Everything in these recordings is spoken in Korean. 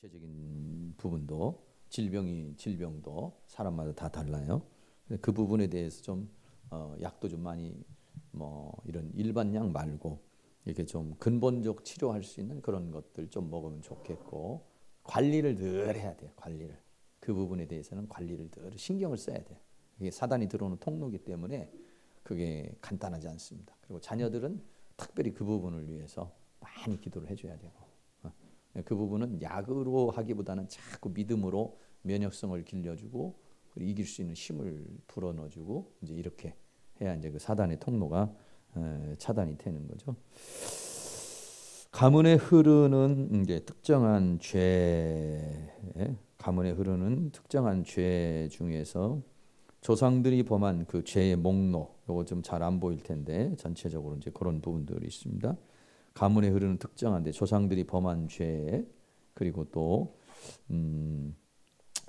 육체적인 부분도 질병도 사람마다 다 달라요. 그 부분에 대해서 좀 약도 좀 많이 뭐 이런 일반 약 말고 이렇게 좀 근본적 치료할 수 있는 그런 것들 좀 먹으면 좋겠고, 관리를 늘 해야 돼요. 관리를. 그 부분에 대해서는 관리를 늘 신경을 써야 돼요. 이게 사단이 들어오는 통로이기 때문에 그게 간단하지 않습니다. 그리고 자녀들은 특별히 그 부분을 위해서 많이 기도를 해줘야 되고, 그 부분은 약으로 하기보다는 자꾸 믿음으로 면역성을 길러주고 이길 수 있는 힘을 불어넣어주고, 이제 이렇게 해야 이제 그 사단의 통로가 차단이 되는 거죠. 가문에 흐르는 이제 특정한 가문에 흐르는 특정한 죄 중에서 조상들이 범한 그 죄의 목록, 이거 좀 잘 안 보일 텐데 전체적으로 이제 그런 부분들이 있습니다. 가문에 흐르는 특정한데 조상들이 범한 죄, 그리고 또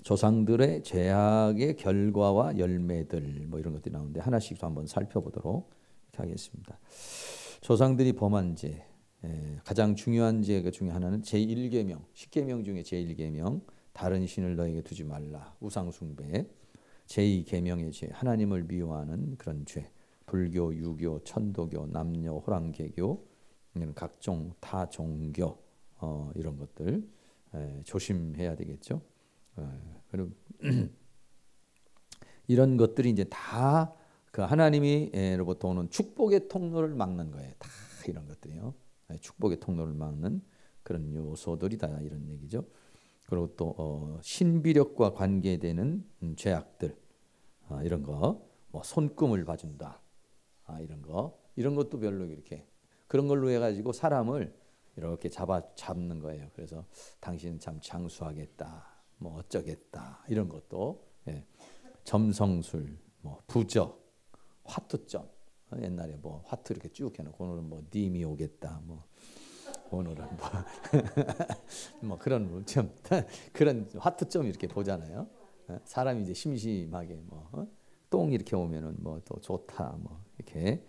조상들의 죄악의 결과와 열매들, 뭐 이런 것들이 나오는데 하나씩 한번 살펴보도록 하겠습니다. 조상들이 범한 죄, 가장 중요한 죄 중에 하나는 제1계명, 10계명 중에 제1계명, 다른 신을 너에게 두지 말라, 우상숭배. 제2계명의 죄, 하나님을 미워하는 그런 죄, 불교, 유교, 천도교, 남녀, 호랑개교, 각종 타 종교, 이런 것들 조심해야 되겠죠. 그리고 이런 것들이 이제 다 그 하나님이로부터 오는 축복의 통로를 막는 거예요. 다 이런 것들이요. 축복의 통로를 막는 그런 요소들이다, 이런 얘기죠. 그리고 또 신비력과 관계되는 죄악들, 이런 거, 뭐 손금을 봐준다, 이런 것도 별로 이렇게 그런 걸로 해가지고 사람을 이렇게 잡는 거예요. 그래서 당신은 참 장수하겠다, 뭐 어쩌겠다, 이런 것도, 점성술, 뭐 부적, 화투점, 옛날에 뭐 화투 이렇게 쭉 해놓고 오늘은 뭐 님이 오겠다, 뭐 오늘은 뭐, 뭐 그런 좀 그런 화투점 이렇게 보잖아요. 사람이 이제 심심하게 뭐 똥 이렇게 오면은 뭐 또 좋다, 뭐 이렇게,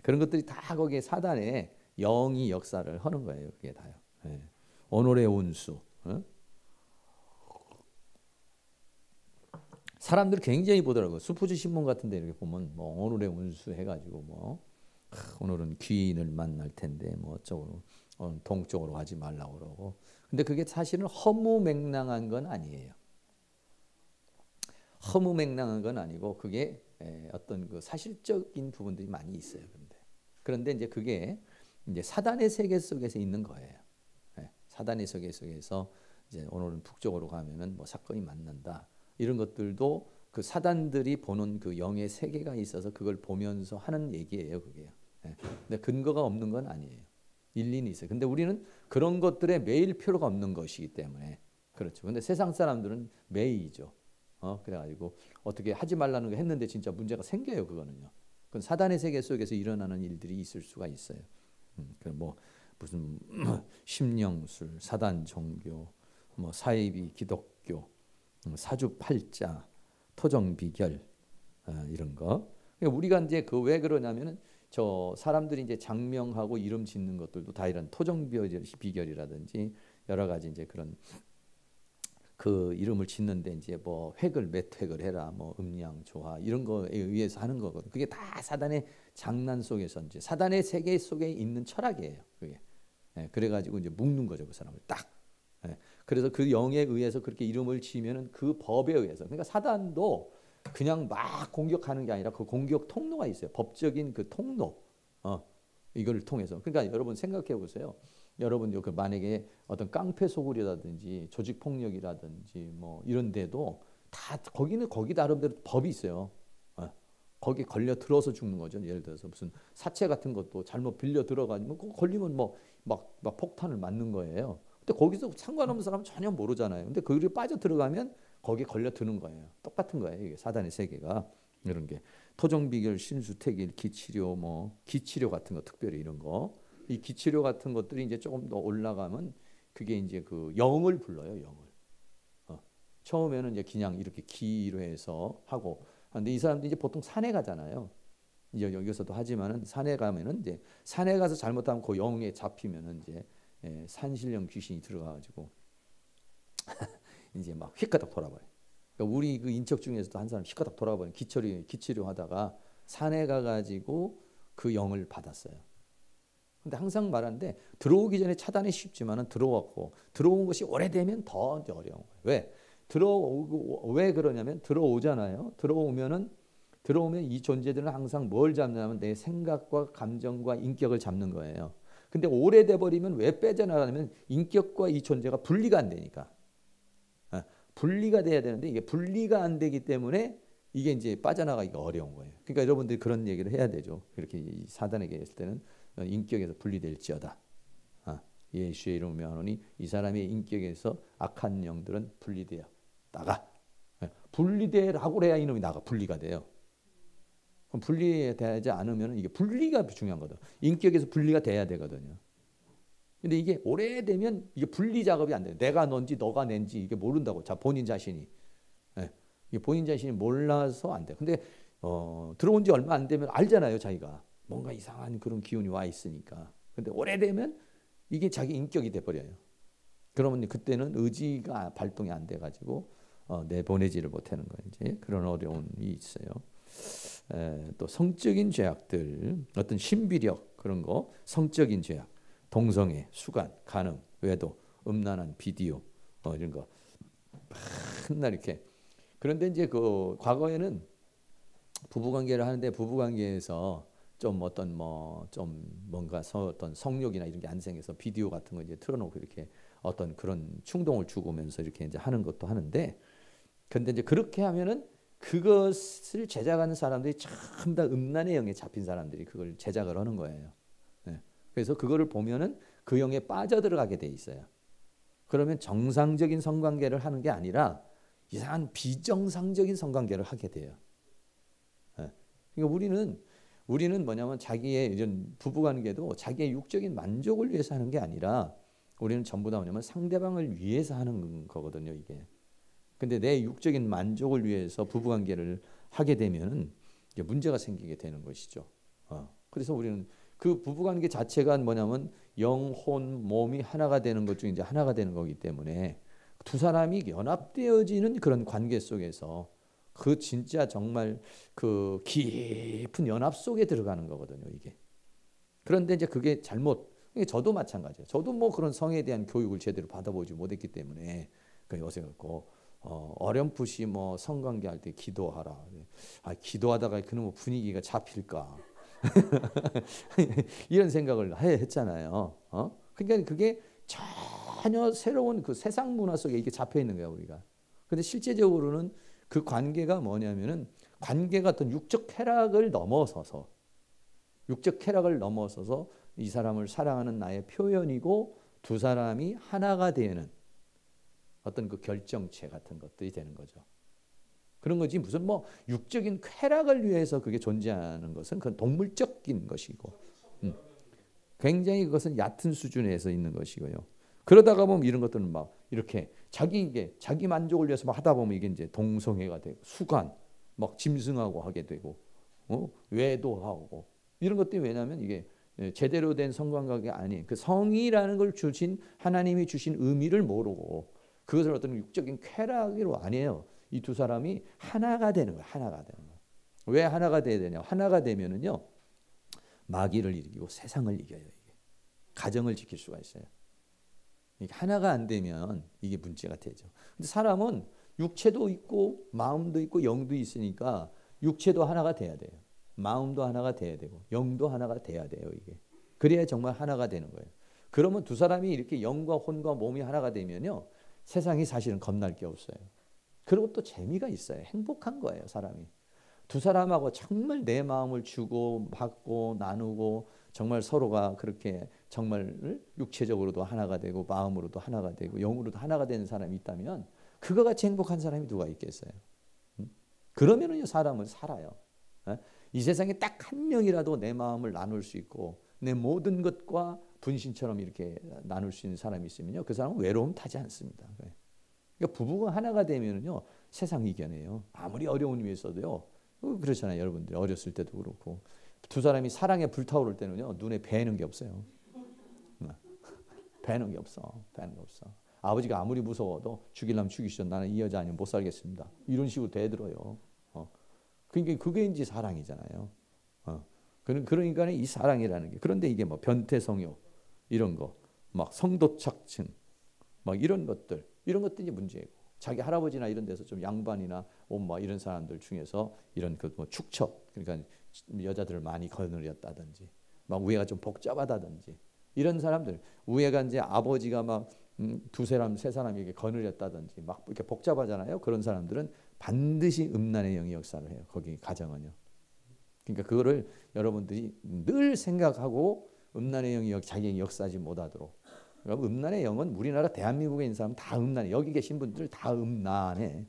그런 것들이 다 거기에 사단의 영이 역사를 하는 거예요. 그게 다요. 오늘의 운수. 사람들이 굉장히 보더라고요. 수포지 신문 같은데 이렇게 보면 뭐 오늘의 운수 해가지고 뭐 오늘은 귀인을 만날 텐데 뭐 어쩌고 동쪽으로 가지 말라고 그러고. 근데 그게 사실은 허무맹랑한 건 아니에요. 허무맹랑한 건 아니고 그게 어떤 그 사실적인 부분들이 많이 있어요. 그런데 이제 그게 이제 사단의 세계 속에서 있는 거예요. 사단의 세계 속에서 이제 오늘은 북쪽으로 가면은 뭐 사건이 만난다, 이런 것들도 그 사단들이 보는 그 영의 세계가 있어서 그걸 보면서 하는 얘기예요, 그게요. 근데 근거가 없는 건 아니에요. 일리는 있어요. 근데 우리는 그런 것들에 매일 필요가 없는 것이기 때문에 그렇죠. 근데 세상 사람들은 매이죠. 그래가지고 어떻게 하지 말라는 거 했는데 진짜 문제가 생겨요, 그거는요. 그건 사단의 세계 속에서 일어나는 일들이 있을 수가 있어요. 뭐 무슨 심령술, 사단 종교, 뭐 사이비 기독교, 사주팔자, 토정비결, 이런 거. 그러니까 우리가 이제 그 왜 그러냐면은 저 사람들이 이제 장명하고 이름 짓는 것들도 다 이런 토정비결이라든지 여러 가지 이제 그런 그 이름을 짓는데 이제 뭐 몇 획을 해라, 뭐 음양 조화 이런 거에 의해서 하는 거거든. 그게 다 사단의 장난 속에서 이제 사단의 세계 속에 있는 철학이에요. 그게. 그래가지고 이제 묶는 거죠, 그 사람을 딱. 그래서 그 영에 의해서 그렇게 이름을 지으면은 그 법에 의해서, 그러니까 사단도 그냥 막 공격하는 게 아니라 그 공격 통로가 있어요. 법적인 그 통로. 이걸 통해서. 그러니까 여러분 생각해 보세요. 여러분 그 만약에 어떤 깡패 소굴이라든지 조직 폭력이라든지 뭐 이런 데도 다 거기는 거기 나름대로 법이 있어요. 거기 걸려 들어서 죽는 거죠. 예를 들어서 무슨 사체 같은 것도 잘못 빌려 들어가지고 걸리면 뭐 막 폭탄을 맞는 거예요. 근데 거기서 상관없는 사람은 전혀 모르잖아요. 근데 거기를 빠져 들어가면 거기에 걸려 드는 거예요. 똑같은 거예요. 이게 사단의 세계가 이런 게 토종비결, 신수택일, 기치료, 뭐 기치료 같은 거, 특별히 이런 거. 이 기치료 같은 것들이 이제 조금 더 올라가면 그게 이제 그 영을 불러요, 영을. 처음에는 이제 그냥 이렇게 기로 해서 하고, 근데 이 사람들이 이제 보통 산에 가잖아요. 이제 여기서도 하지만은 산에 가면은 이제 산에 가서 잘못하면 그 영에 잡히면은 이제 산신령 귀신이 들어가가지고 이제 막 휙가닥 돌아버려. 그러니까 우리 그 인척 중에서도 한 사람 휙가닥 돌아버려. 기치료 하다가 산에 가가지고 그 영을 받았어요. 근데 항상 말하는데 들어오기 전에 차단이 쉽지만은 들어왔고 들어온 것이 오래되면 더 어려운 거예요. 왜? 왜 그러냐면 들어오잖아요. 들어오면 이 존재들은 항상 뭘 잡냐면 내 생각과 감정과 인격을 잡는 거예요. 근데 오래돼 버리면 왜 빼져나가냐면 인격과 이 존재가 분리가 안 되니까. 분리가 돼야 되는데 이게 분리가 안 되기 때문에 이게 이제 빠져나가기가 어려운 거예요. 그러니까 여러분들이 그런 얘기를 해야 되죠. 그렇게 사단에게 했을 때는 인격에서 분리될지어다. 예수의 이름으로 명하노니 이 사람의 인격에서 악한 영들은 분리되어 나가. 분리되라고 해야 이놈이 나가 분리가 돼요. 그럼 분리되지 않으면 이게 분리가 중요한 거다. 인격에서 분리가 돼야 되거든요. 근데 이게 오래되면 이게 분리 작업이 안 돼요. 내가 넌지 너가 낸지 이게 모른다고. 본인 자신이. 이게 본인 자신이 몰라서 안 돼요. 근데 들어온 지 얼마 안 되면 알잖아요. 자기가. 뭔가 이상한 그런 기운이 와 있으니까. 근데 오래되면 이게 자기 인격이 돼버려요. 그러면 그때는 의지가 발동이 안 돼가지고 내보내지를 못하는 거예요. 이제 그런 어려움이 있어요. 또 성적인 죄악들, 어떤 신비력 그런 거, 성적인 죄악, 동성애, 수간, 간음, 외도, 음란한 비디오 이런 거 맨날 이렇게. 그런데 이제 그 과거에는 부부관계를 하는데 부부관계에서 좀 어떤 좀 뭔가 어떤 성욕이나 이런 게 안 생겨서 비디오 같은 거 이제 틀어놓고 이렇게 어떤 그런 충동을 주고면서 이렇게 이제 하는 것도 하는데, 근데 이제 그렇게 하면은 그것을 제작하는 사람들이 참 다 음란의 영에 잡힌 사람들이 그걸 제작을 하는 거예요. 그래서 그거를 보면은 그 영에 빠져들어가게 돼 있어요. 그러면 정상적인 성관계를 하는 게 아니라 이상한 비정상적인 성관계를 하게 돼요. 그러니까 우리는 뭐냐면 자기의 이런 부부관계도 자기의 육적인 만족을 위해서 하는 게 아니라 우리는 전부 다 뭐냐면 상대방을 위해서 하는 거거든요, 이게. 근데 내 육적인 만족을 위해서 부부관계를 하게 되면은 이제 문제가 생기게 되는 것이죠. 그래서 우리는 그 부부관계 자체가 뭐냐면 영혼, 몸이 하나가 되는 것 중에 이제 하나가 되는 거기 때문에 두 사람이 연합되어지는 그런 관계 속에서 그 진짜 정말 그 깊은 연합 속에 들어가는 거거든요, 이게. 그런데 이제 그게 저도 마찬가지예요. 저도 뭐 그런 성에 대한 교육을 제대로 받아보지 못했기 때문에 요새 갖고 어렴풋이 뭐 성관계할 때 기도하라. 기도하다가 그놈의 분위기가 잡힐까? 이런 생각을 했잖아요. 그러니까 그게 전혀 새로운 그 세상 문화 속에 이게 잡혀 있는 거야, 우리가. 근데 실제적으로는 그 관계가 뭐냐면은 관계가 어떤 육적 쾌락을 넘어서서 이 사람을 사랑하는 나의 표현이고 두 사람이 하나가 되는 어떤 그 결정체 같은 것들이 되는 거죠. 그런 거지 무슨 뭐 육적인 쾌락을 위해서 그게 존재하는 것은 그건 동물적인 것이고 굉장히 그것은 얕은 수준에서 있는 것이고요. 그러다가 보면 이런 것들은 막 이렇게 자기 만족을 위해서 막 하다 보면 이게 이제 동성애가 되고 수간 막 짐승하고 하게 되고 외도하고 이런 것들이 왜냐하면 이게 제대로 된 성관계가 아닌 그 성이라는 걸 주신 하나님이 주신 의미를 모르고 그것을 어떤 육적인 쾌락으로 안 해요. 이 두 사람이 하나가 되는 거예요. 하나가 되는 거예요. 왜 하나가 돼야 되냐? 하나가 되면은요 마귀를 이기고 세상을 이겨요. 이게 가정을 지킬 수가 있어요. 이게 하나가 안 되면 이게 문제가 되죠. 근데 사람은 육체도 있고 마음도 있고 영도 있으니까 육체도 하나가 돼야 돼요. 마음도 하나가 돼야 되고 영도 하나가 돼야 돼요. 이게 그래야 정말 하나가 되는 거예요. 그러면 두 사람이 이렇게 영과 혼과 몸이 하나가 되면요 세상이 사실은 겁날 게 없어요. 그리고 또 재미가 있어요. 행복한 거예요, 사람이. 두 사람하고 정말 내 마음을 주고 받고 나누고 정말 서로가 그렇게 정말 육체적으로도 하나가 되고 마음으로도 하나가 되고 영으로도 하나가 되는 사람이 있다면 그거 같이 행복한 사람이 누가 있겠어요? 그러면은요 사람은 살아요. 이 세상에 딱 한 명이라도 내 마음을 나눌 수 있고 내 모든 것과 분신처럼 이렇게 나눌 수 있는 사람이 있으면요 그 사람은 외로움 타지 않습니다. 그러니까 부부가 하나가 되면은요 세상 이겨내요. 아무리 어려운 위에 있어도요. 그렇잖아요. 여러분들 어렸을 때도 그렇고 두 사람이 사랑에 불타오를 때는요 눈에 배는 게 없어요. 배는 게 없어. 아버지가 아무리 무서워도 죽이려면 죽이시죠. 나는 이 여자 아니면 못 살겠습니다. 이런 식으로 대들어요. 그러니까 그게 이제 사랑이잖아요. 그러니까 이 사랑이라는 게. 그런데 이게 뭐 변태성욕 이런 거, 막 성도착증, 막 이런 것들이 문제고. 자기 할아버지나 이런 데서 좀 양반이나 뭐 이런 사람들 중에서 이런 그 뭐 축척, 그러니까 여자들을 많이 거느렸다든지, 막 우애가 좀 복잡하다든지 이런 사람들, 우애가 이제 아버지가 막 두 사람 세 사람에게 거느렸다든지 막 이렇게 복잡하잖아요. 그런 사람들은 반드시 음란의 영이 역사를 해요. 거기 가정은요. 그러니까 그거를 여러분들이 늘 생각하고 음란의 영이 자기에게 역사하지 못하도록. 여러분, 음란의 영은 우리나라 대한민국에 있는 사람 다 음란해. 여기 계신 분들 다 음란해.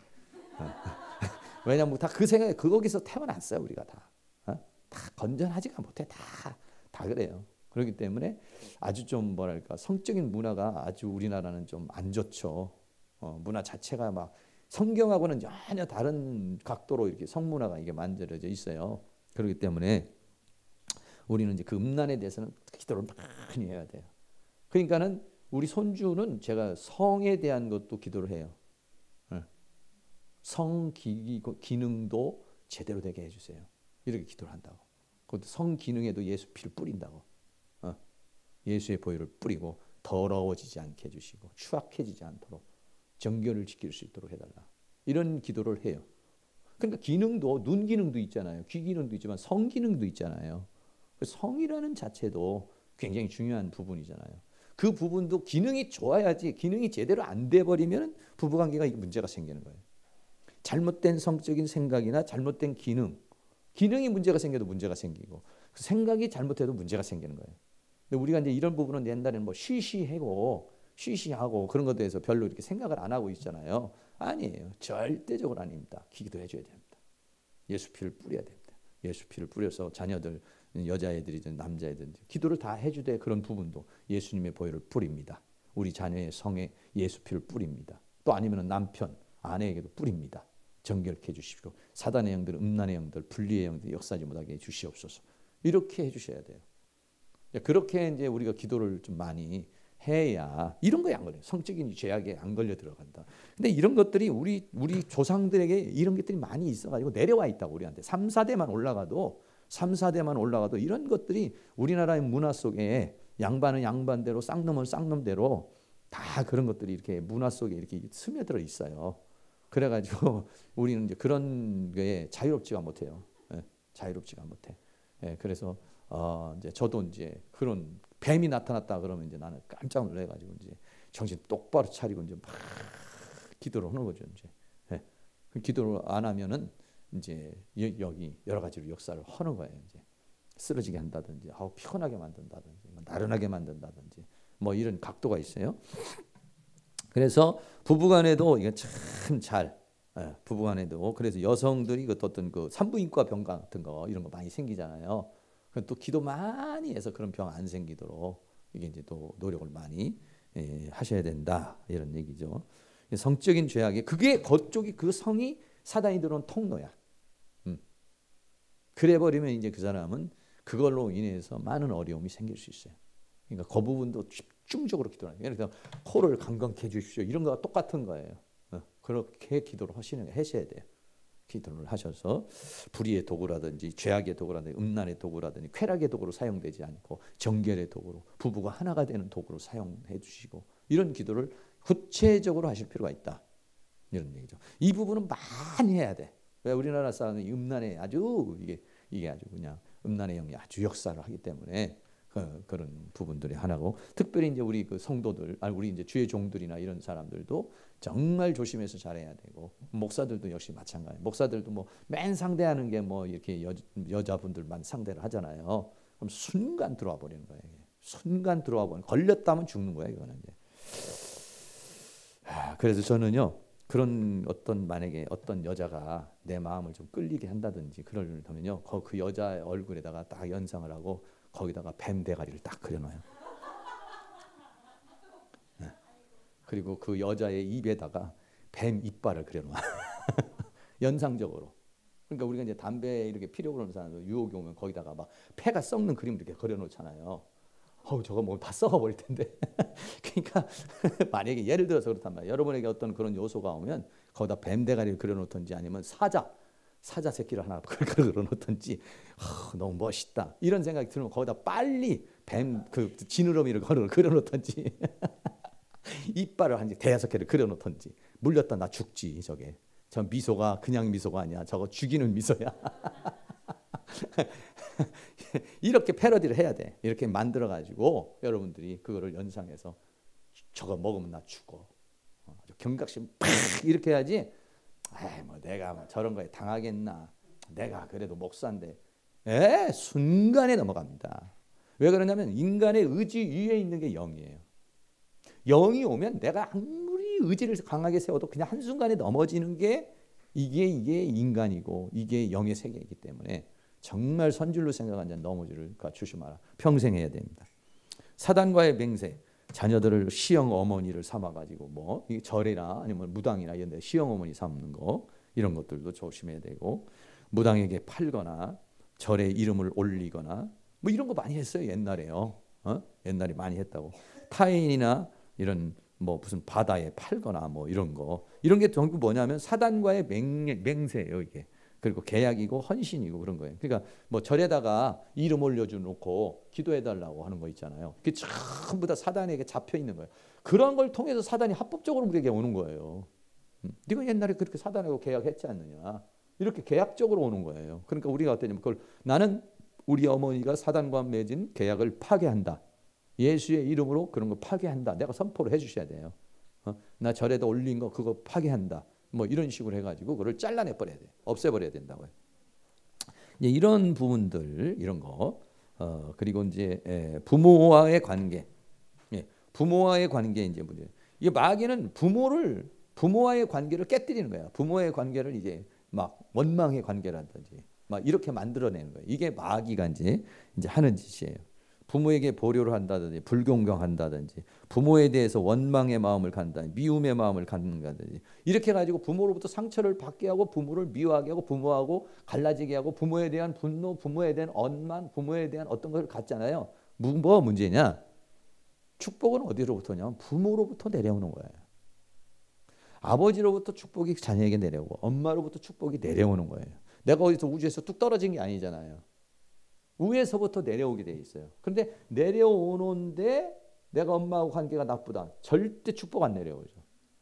왜냐면 다 그 생각에 거기서 태어났어요. 우리가 다 건전하지가 못해. 다 그래요. 그렇기 때문에 아주 좀 뭐랄까 성적인 문화가 아주 우리나라는 좀 안 좋죠. 문화 자체가 막 성경하고는 전혀 다른 각도로 이렇게 성문화가 이게 만들어져 있어요. 그렇기 때문에 우리는 이제 그 음란에 대해서는 기도를 많이 해야 돼요. 그러니까는 우리 손주는 제가 성에 대한 것도 기도를 해요. 성 기능도 제대로 되게 해주세요. 이렇게 기도를 한다고. 그것도 성 기능에도 예수 피를 뿌린다고. 예수의 보혈을 뿌리고 더러워지지 않게 해주시고 추악해지지 않도록 정결을 지킬 수 있도록 해달라. 이런 기도를 해요. 그러니까 기능도 눈 기능도 있잖아요. 귀 기능도 있지만 성 기능도 있잖아요. 성이라는 자체도 굉장히 중요한 부분이잖아요. 그 부분도 기능이 좋아야지. 기능이 제대로 안 돼 버리면 부부관계가 문제가 생기는 거예요. 잘못된 성적인 생각이나 잘못된 기능이 문제가 생겨도 문제가 생기고 생각이 잘못해도 문제가 생기는 거예요. 근데 우리가 이제 이런 부분은 옛날에는 뭐 쉬쉬하고 그런 것에 대해서 별로 이렇게 생각을 안 하고 있잖아요. 아니에요. 절대적으로 아닙니다. 기도해 줘야 됩니다. 예수 피를 뿌려야 됩니다. 예수 피를 뿌려서 자녀들, 여자애들이든 남자애들이든 기도를 다 해주되 그런 부분도 예수님의 보혈을 뿌립니다. 우리 자녀의 성에 예수 피를 뿌립니다. 또 아니면 남편, 아내에게도 뿌립니다. 정결케 해주십시오. 사단의 영들, 음란의 영들, 분리의 영들 역사하지 못하게 해주시옵소서. 이렇게 해주셔야 돼요. 그렇게 이제 우리가 기도를 좀 많이 해야 이런 거에 안 걸려요. 성적인 죄악에 안 걸려 들어간다. 근데 이런 것들이 우리 조상들에게 이런 것들이 많이 있어가지고 내려와 있다고 우리한테 3, 4대만 올라가도 이런 것들이 우리나라의 문화 속에 양반은 양반대로 쌍놈은 쌍놈대로 다 그런 것들이 이렇게 문화 속에 이렇게 스며들어 있어요. 그래가지고 우리는 이제 그런 게 자유롭지가 못해요. 자유롭지가 못해. 그래서 이제 저도 이제 그런 뱀이 나타났다 그러면 이제 나는 깜짝 놀래가지고 이제 정신 똑바로 차리고 이제 막 기도를 하는 거죠. 이제 기도를 안 하면은 이제 여기 여러 가지로 역사를 하는 거예요. 이제 쓰러지게 한다든지, 피곤하게 만든다든지, 나른하게 만든다든지, 뭐 이런 각도가 있어요. 그래서 부부간에도 이게 참 잘, 부부간에도 그래서 여성들이 어떤 그 산부인과 병 같은 거 이런 거 많이 생기잖아요. 또 기도 많이 해서 그런 병 안 생기도록 이게 이제 또 노력을 많이 하셔야 된다 이런 얘기죠. 성적인 죄악이 그게 그쪽이 그 성이 사단이 들어온 통로야. 그래 버리면 이제 그 사람은 그걸로 인해서 많은 어려움이 생길 수 있어요. 그러니까 그 부분도 집중적으로 기도하는 거예요. 그래서 코를 강건케 해주십시오. 이런 거와 똑같은 거예요. 그렇게 기도를 하셔야 돼요. 기도를 하셔서 불의의 도구라든지 죄악의 도구라든지 음란의 도구라든지 쾌락의 도구로 사용되지 않고 정결의 도구로 부부가 하나가 되는 도구로 사용해 주시고 이런 기도를 구체적으로 하실 필요가 있다. 이런 얘기죠. 이 부분은 많이 해야 돼. 왜 우리나라 사람은 음란에 아주 이게 아주 그냥 음란의 영이 아주 역사를 하기 때문에 그런 부분들이 하나고 특별히 이제 우리 그 성도들, 우리 이제 주의 종들이나 이런 사람들도 정말 조심해서 잘해야 되고 목사들도 역시 마찬가지. 목사들도 뭐 맨 상대하는 게 뭐 이렇게 여자분들만 상대를 하잖아요. 그럼 순간 들어와 버리는 거예요. 순간 들어와 버리는. 걸렸다면 죽는 거예요. 이거는 이제. 그래서 저는요. 그런 만약에 어떤 여자가 내 마음을 좀 끌리게 한다든지 그러면요. 그 여자의 얼굴에다가 딱 연상을 하고 거기다가 뱀 대가리를 딱 그려놔요. 그리고 그 여자의 입에다가 뱀 이빨을 그려놔. 연상적으로. 그러니까 우리가 이제 담배 이렇게 피려고 그러는 사람들 유혹이 오면 거기다가 막 폐가 썩는 그림 이렇게 그려놓잖아요. 저거 뭐 다 썩어버릴 텐데. 그러니까 만약에 예를 들어서 그렇단 말이에요. 여러분에게 어떤 그런 요소가 오면 거기다 뱀 대가리를 그려놓든지 아니면 사자 새끼를 하나 그려놓든지 너무 멋있다 이런 생각이 들면 거기다 빨리 뱀 그 지느러미를 그려놓든지 이빨을 한 5-6개를 그려놓든지 물렸다 나 죽지 저게. 저 미소가 그냥 미소가 아니야. 저거 죽이는 미소야. 이렇게 패러디를 해야 돼. 이렇게 만들어가지고 여러분들이 그거를 연상해서 저거 먹으면 나 죽어. 경각심 팍 이렇게 해야지. 뭐 내가 뭐 저런 거에 당하겠나. 내가 그래도 목사인데. 순간에 넘어갑니다. 왜 그러냐면 인간의 의지 위에 있는 게 영이에요. 영이 오면 내가 아무리 의지를 강하게 세워도 그냥 한순간에 넘어지는 게 이게 인간이고 이게 영의 세계이기 때문에 정말 선줄로 생각한 자는 넘어지를 조심하라. 평생 해야 됩니다. 사단과의 맹세, 자녀들을 시형 어머니를 삼아가지고 뭐 절이나 아니면 무당이나 이런 데 시형 어머니 삼는 거 이런 것들도 조심해야 되고 무당에게 팔거나 절에 이름을 올리거나 뭐 이런 거 많이 했어요 옛날에요. 옛날에 많이 했다고. 타인이나 이런 뭐 무슨 바다에 팔거나 뭐 이런 게 전부 뭐냐면 사단과의 맹세예요 이게. 그리고 계약이고 헌신이고 그런 거예요. 그러니까 뭐 절에다가 이름 올려주놓고 기도해달라고 하는 거 있잖아요. 그게 전부 다 사단에게 잡혀 있는 거예요. 그런 걸 통해서 사단이 합법적으로 우리에게 오는 거예요. 네가 옛날에 그렇게 사단하고 계약했지 않느냐. 이렇게 계약적으로 오는 거예요. 그러니까 우리가 어떠냐면 그걸 나는 우리 어머니가 사단과 맺은 계약을 파괴한다. 예수의 이름으로 그런 거 파괴한다. 내가 선포를 해주셔야 돼요. 나 절에다 올린 거 그거 파괴한다. 뭐 이런 식으로 해가지고 그걸 잘라내 버려야 돼. 없애버려야 된다고요. 이제 이런 부분들 이런 거 그리고 이제 부모와의 관계, 부모와의 관계 이제 문제. 이 마귀는 부모와의 관계를 깨뜨리는 거야. 부모의 관계를 이제 막 원망의 관계라든지 막 이렇게 만들어내는 거예요. 이게 마귀가 이제 하는 짓이에요. 부모에게 보류를 한다든지 불공경한다든지 부모에 대해서 원망의 마음을 갖는다든지 미움의 마음을 갖는다든지 이렇게 가지고 부모로부터 상처를 받게 하고 부모를 미워하게 하고 부모하고 갈라지게 하고 부모에 대한 분노, 부모에 대한 원망, 부모에 대한 어떤 걸 갖잖아요. 뭐가 문제냐? 축복은 어디로부터냐? 부모로부터 내려오는 거예요. 아버지로부터 축복이 자녀에게 내려오고 엄마로부터 축복이 내려오는 거예요. 내가 어디서 우주에서 뚝 떨어진 게 아니잖아요. 위에서부터 내려오게 돼 있어요. 그런데 내려오는데 내가 엄마하고 관계가 나쁘다. 절대 축복 안 내려오죠.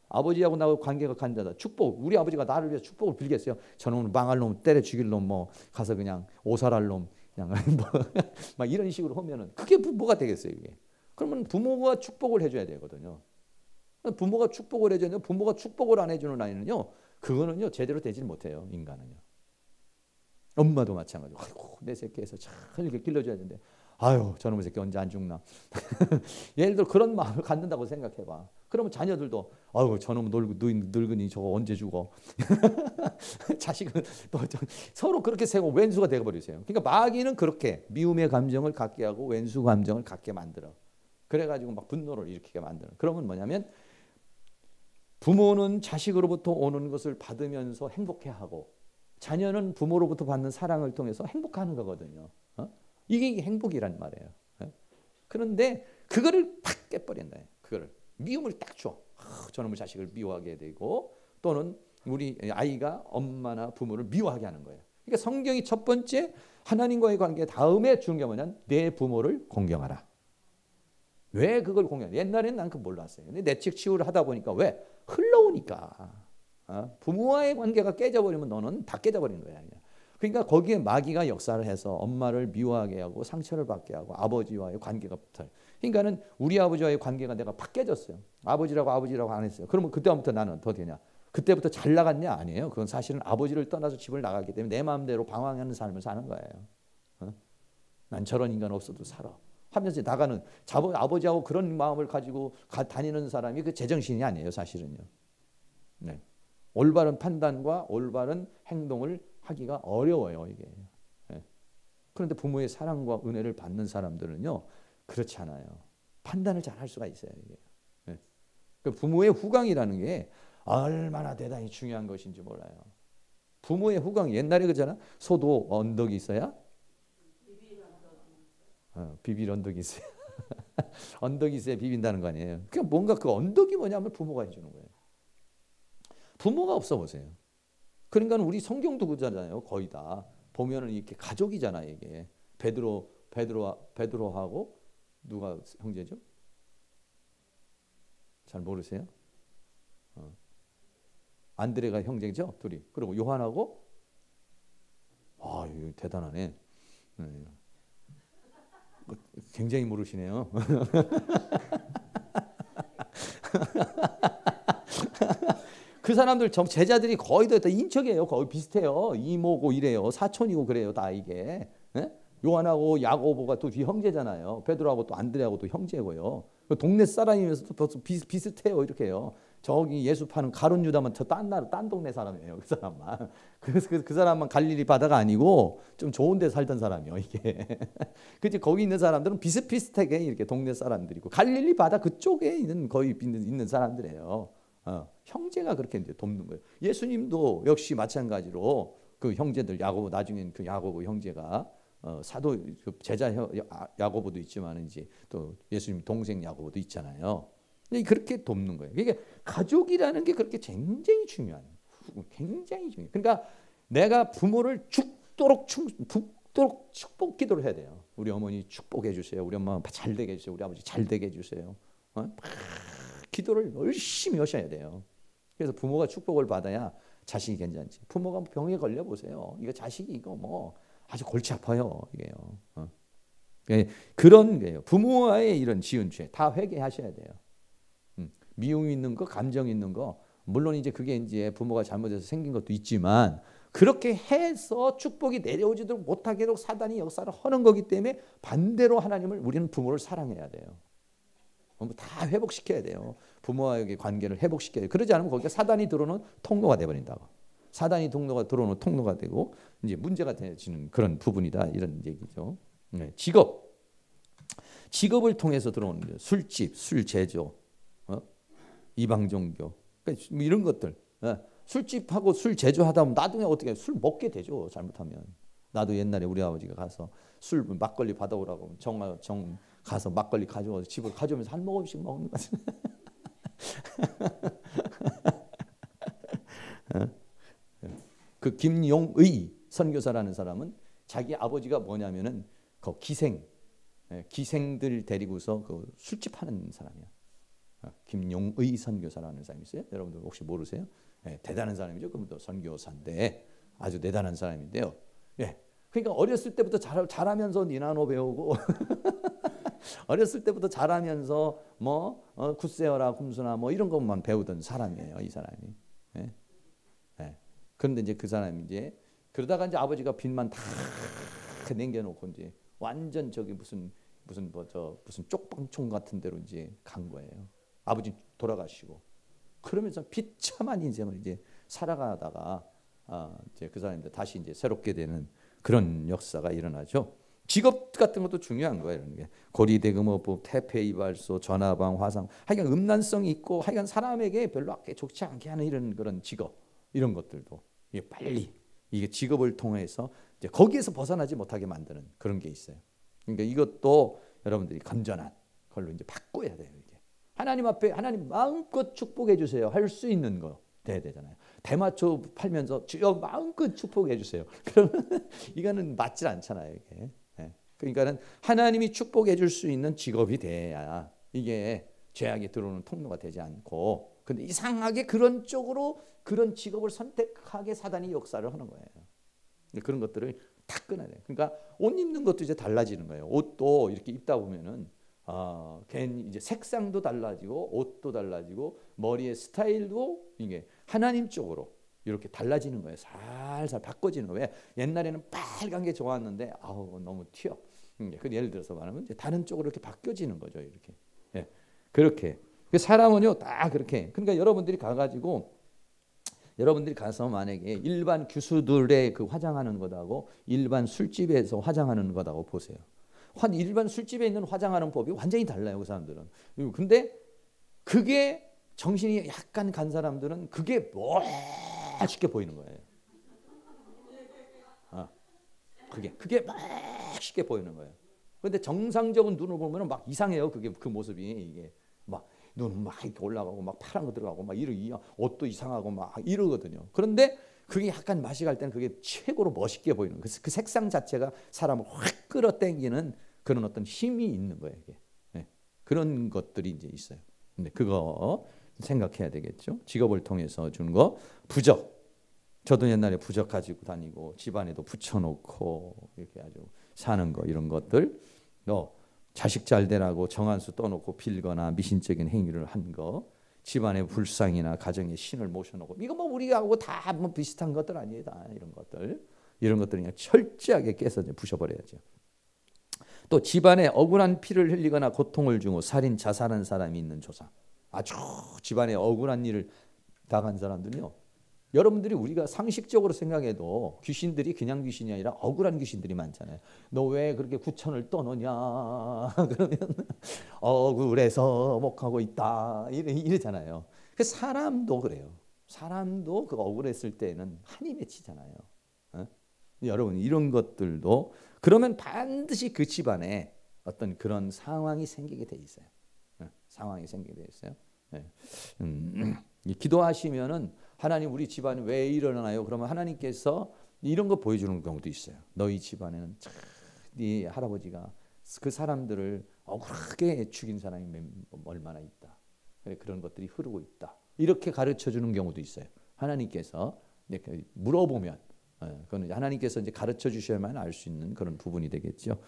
아버지하고 나하고 관계가 간다다. 축복. 우리 아버지가 나를 위해서 축복을 빌겠어요. 저놈은 망할 놈, 때려 죽일 놈, 뭐 가서 그냥 오살할 놈, 그냥 막 이런 식으로 하면은 그게 뭐가 되겠어요, 이게. 그러면 부모가 축복을 해줘야 되거든요. 부모가 축복을 해줘야 부모가 축복을 안 해주는 아이는요, 그거는요 제대로 되질 못해요, 인간은요. 엄마도 마찬가지고. 아이고, 내 새끼에서 잘 이렇게 길러줘야 되는데, 아유, 저놈의 새끼 언제 안 죽나. 예를 들어 그런 마음을 갖는다고 생각해봐. 그러면 자녀들도, 아유, 저놈 늙은이 저거 언제 죽어. 자식은 또 서로 그렇게 세고 왼수가 되어버리세요. 그러니까 마귀는 그렇게 미움의 감정을 갖게 하고 왼수 감정을 갖게 만들어. 그래가지고 막 분노를 일으키게 만드는. 그러면 뭐냐면 부모는 자식으로부터 오는 것을 받으면서 행복해하고 자녀는 부모로부터 받는 사랑을 통해서 행복하는 거거든요. 이게 행복이란 말이에요. 그런데 그거를 팍 깨버린다. 그거를 미움을 딱 줘. 저놈의 자식을 미워하게 되고 또는 우리 아이가 엄마나 부모를 미워하게 하는 거예요. 그러니까 성경이 첫 번째 하나님과의 관계 다음에 주는 게 뭐냐면 내 부모를 공경하라. 왜 그걸 공경해? 옛날에는 난 그거 몰랐어요. 근데 내책 치유를 하다 보니까 왜? 흘러오니까. 부모와의 관계가 깨져버리면 너는 다 깨져버리는 거야. 그러니까 거기에 마귀가 역사를 해서 엄마를 미워하게 하고 상처를 받게 하고 아버지와의 관계가 붙어요. 그러니까는 우리 아버지와의 관계가 내가 팍 깨졌어요. 아버지라고 안 했어요. 그러면 그때부터 나는 더 되냐? 그때부터 잘 나갔냐? 아니에요. 그건 사실은 아버지를 떠나서 집을 나갔기 때문에 내 마음대로 방황하는 삶을 사는 거예요. 난 저런 인간 없어도 살아. 하면서 나가는 아버지하고 그런 마음을 가지고 다니는 사람이 그 제정신이 아니에요. 사실은요. 네. 올바른 판단과 올바른 행동을 하기가 어려워요, 이게. 네. 그런데 부모의 사랑과 은혜를 받는 사람들은요, 그렇지 않아요. 판단을 잘 할 수가 있어요, 이게. 네. 그 부모의 후광이라는 게 얼마나 대단히 중요한 것인지 몰라요. 부모의 후광, 옛날에 그러잖아. 소도 언덕이 있어야? 비빌 언덕이 있어야. 언덕이 있어야 비빈다는 거 아니에요. 그냥 뭔가 그 언덕이 뭐냐면 부모가 해주는 거예요. 부모가 없어 보세요. 그러니까 우리 성경도 그잖아요. 거의 다 보면은 이렇게 가족이잖아요. 이게 베드로하고 누가 형제죠? 잘 모르세요? 안드레가 형제죠, 둘이. 그리고 요한하고 이거 대단하네. 굉장히 모르시네요. 그 사람들 제자들이 거의 다 인척이에요. 거의 비슷해요. 이모고 이래요. 사촌이고 그래요. 다 이게. 예? 요한하고 야고보가 또 형제잖아요. 베드로하고 또 안드레하고 또 형제고요. 동네 사람이면서도 벌써 비슷해요. 이렇게요. 저기 예수 파는 가룟 유다만 저 딴 동네 사람이에요. 그 사람만. 그래서 그 사람만 갈릴리 바다가 아니고 좀 좋은 데 살던 사람이요. 이게. 그치 거기 있는 사람들은 비슷비슷하게 이렇게 동네 사람들이고 갈릴리 바다 그쪽에 있는 거의 있는 사람들이에요. 형제가 그렇게 이제 돕는 거예요. 예수님도 역시 마찬가지로 그 형제들 야고보 나중엔 그 야고보 형제가 사도 제자 야고보도 있지만 이제 또 예수님 동생 야고보도 있잖아요. 그렇게 돕는 거예요. 이게 가족이라는 게 그렇게 굉장히 중요한, 굉장히 중요해요. 그러니까 내가 부모를 죽도록 축복 기도를 해야 돼요. 우리 어머니 축복해 주세요. 우리 엄마 잘 되게 해주세요. 우리 아버지 잘 되게 해주세요. 기도를 열심히 하셔야 돼요. 그래서 부모가 축복을 받아야 자식이 괜찮지. 부모가 병에 걸려 보세요. 이거 자식이 이거 뭐 아주 골치 아파요. 이게요. 그런 거예요. 부모와의 이런 지은 죄 다 회개하셔야 돼요. 미움 있는 거, 감정 있는 거, 물론 이제 그게 이제 부모가 잘못해서 생긴 것도 있지만 그렇게 해서 축복이 내려오지도 못하도록 사단이 역사를 하는 거기 때문에 반대로 하나님을 우리는 부모를 사랑해야 돼요. 다 회복시켜야 돼요. 부모와의 관계를 회복시켜야 돼요. 그러지 않으면 거기가 사단이 들어오는 통로가 돼버린다고. 사단이 들어오는 통로가 되고 이제 문제가 되는 그런 부분이다 이런 얘기죠. 직업을 통해서 들어오는 거예요. 술집, 술 제조, 이방 종교, 그러니까 이런 것들. 술집하고 술 제조하다 보면 나중에 어떻게 술 먹게 되죠. 잘못하면. 나도 옛날에 우리 아버지가 가서 술 막걸리 받아오라고 정 가서 막걸리 가져와서 집을 가져오면서 한 모금씩 먹는 거지. 그 김용의 선교사라는 사람은 자기 아버지가 뭐냐면은 그 기생들 데리고서 그 술집 하는 사람이야. 김용의 선교사라는 사람이 있어요. 여러분들 혹시 모르세요? 대단한 사람이죠. 그분도 선교사인데 아주 대단한 사람인데요. 그러니까 어렸을 때부터 잘하면서 니나노 배우고 어렸을 때부터 잘하면서 뭐 굿세어라 쿰수나 뭐 이런 것만 배우던 사람이에요. 이 사람이. 그런데 이제 그 사람이 이제 그러다가 이제 아버지가 빚만 다 남겨놓고 이제 완전 저기 무슨 쪽방촌 같은 데로 이제 간 거예요. 아버지 돌아가시고 그러면서 비참한 인생을 이제 살아가다가 이제 그 사람인데 다시 이제 새롭게 되는 그런 역사가 일어나죠. 직업 같은 것도 중요한 거예요. 이런 게 고리대금업법, 태페이발소, 전화방, 화상, 하여간 음란성이 있고 하여간 사람에게 별로 좋지 않게 하는 이런 그런 직업 이런 것들도 이게 빨리 이게 직업을 통해서 이제 거기에서 벗어나지 못하게 만드는 그런 게 있어요. 그러니까 이것도 여러분들이 건전한 걸로 이제 바꿔야 돼요. 이게 하나님 앞에 하나님 마음껏 축복해 주세요. 할 수 있는 거 돼야 되잖아요. 대마초 팔면서 주여 마음껏 축복해 주세요. 그러면 이거는 맞지 않잖아요. 이게. 그러니까는 하나님이 축복해 줄 수 있는 직업이 돼야 이게 죄악이 들어오는 통로가 되지 않고 근데 이상하게 그런 쪽으로 그런 직업을 선택하게 사단이 역사를 하는 거예요. 그런 것들을 다 끊어야 돼요. 그러니까 옷 입는 것도 이제 달라지는 거예요. 옷도 이렇게 입다 보면은 괜히 이제 색상도 달라지고 옷도 달라지고 머리의 스타일도 이게 하나님 쪽으로 이렇게 달라지는 거예요. 살살 바꿔지는 거예요. 옛날에는 빨간 게 좋았는데 너무 튀어. 그 예를 들어서 말하면 이제 다른 쪽으로 이렇게 바뀌어지는 거죠. 이렇게 그렇게 사람은요 다 그렇게. 그러니까 여러분들이 가서 만약에 일반 교수들의 그 화장하는 것하고 일반 술집에서 화장하는 것하고 보세요. 일반 술집에 있는 화장하는 법이 완전히 달라요. 그 사람들은. 근데 그게 정신이 약간 간 사람들은 그게 멋있게 보이는 거예요. 그게 멋있게 보이는 거예요. 근데 정상적인 눈을 보면 막 이상해요. 그게 그 모습이 이게 막 눈은 막 이렇게 올라가고 막 파란 거 들어가고 막 옷도 이상하고 막 이러거든요. 그런데 그게 약간 맛이 갈 때는 그게 최고로 멋있게 보이는 그 색상 자체가 사람을 확 끌어당기는 그런 어떤 힘이 있는 거예요. 이게. 네. 그런 것들이 이제 있어요. 근데 그거 생각해야 되겠죠. 직업을 통해서 주는 거. 부적. 저도 옛날에 부적 가지고 다니고 집안에도 붙여놓고 이렇게 아주 사는 거 이런 것들. 자식 잘 되라고 정한수 떠놓고 빌거나 미신적인 행위를 한 거. 집안의 불상이나 가정의 신을 모셔놓고 이거 뭐 우리하고 다 뭐 비슷한 것들 아니에요. 다 이런 것들. 이런 것들 그냥 철저하게 깨서 부셔버려야죠. 또 집안에 억울한 피를 흘리거나 고통을 주고 살인 자살한 사람이 있는 조상. 아주 집안에 억울한 일을 당한 사람들요. 여러분들이 우리가 상식적으로 생각해도 귀신들이 그냥 귀신이 아니라 억울한 귀신들이 많잖아요. 너 왜 그렇게 구천을 떠느냐 그러면 억울해서 못 하고 있다 이러잖아요. 사람도 그래요. 사람도 그 억울했을 때는 한이 맺히잖아요. 여러분 이런 것들도 그러면 반드시 그 집안에 어떤 그런 상황이 생기게 돼 있어요. 상황이 생기게 돼 있어요. 기도하시면은 하나님 우리 집안이 왜 일어나요? 그러면 하나님께서 이런 거 보여주는 경우도 있어요. 너희 집안에는 네 할아버지가 그 사람들을 억울하게 죽인 사람이 얼마나 있다. 그런 것들이 흐르고 있다. 이렇게 가르쳐주는 경우도 있어요. 하나님께서 물어보면 그건 하나님께서 이제 가르쳐 주셔야만 알 수 있는 그런 부분이 되겠죠.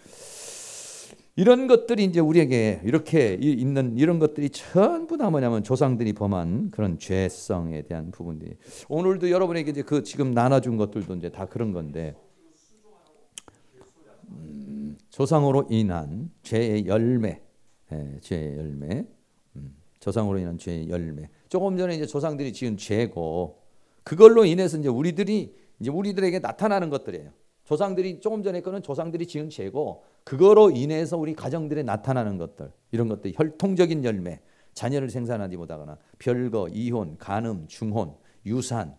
이런 것들이 이제 우리에게 이렇게 있는 이런 것들이 전부 다 뭐냐면 조상들이 범한 그런 죄성에 대한 부분들이 오늘도 여러분에게 이제 그 지금 나눠준 것들도 이제 다 그런 건데 조상으로 인한 죄의 열매, 죄의 열매, 조상으로 인한 죄의 열매. 조금 전에 이제 조상들이 지은 죄고 그걸로 인해서 이제 우리들에게 나타나는 것들이에요. 조상들이 조금 전에 거는 조상들이 지은 죄고 그거로 인해서 우리 가정들에 나타나는 것들 이런 것들 혈통적인 열매 자녀를 생산하지 못하거나 별거 이혼 간음 중혼 유산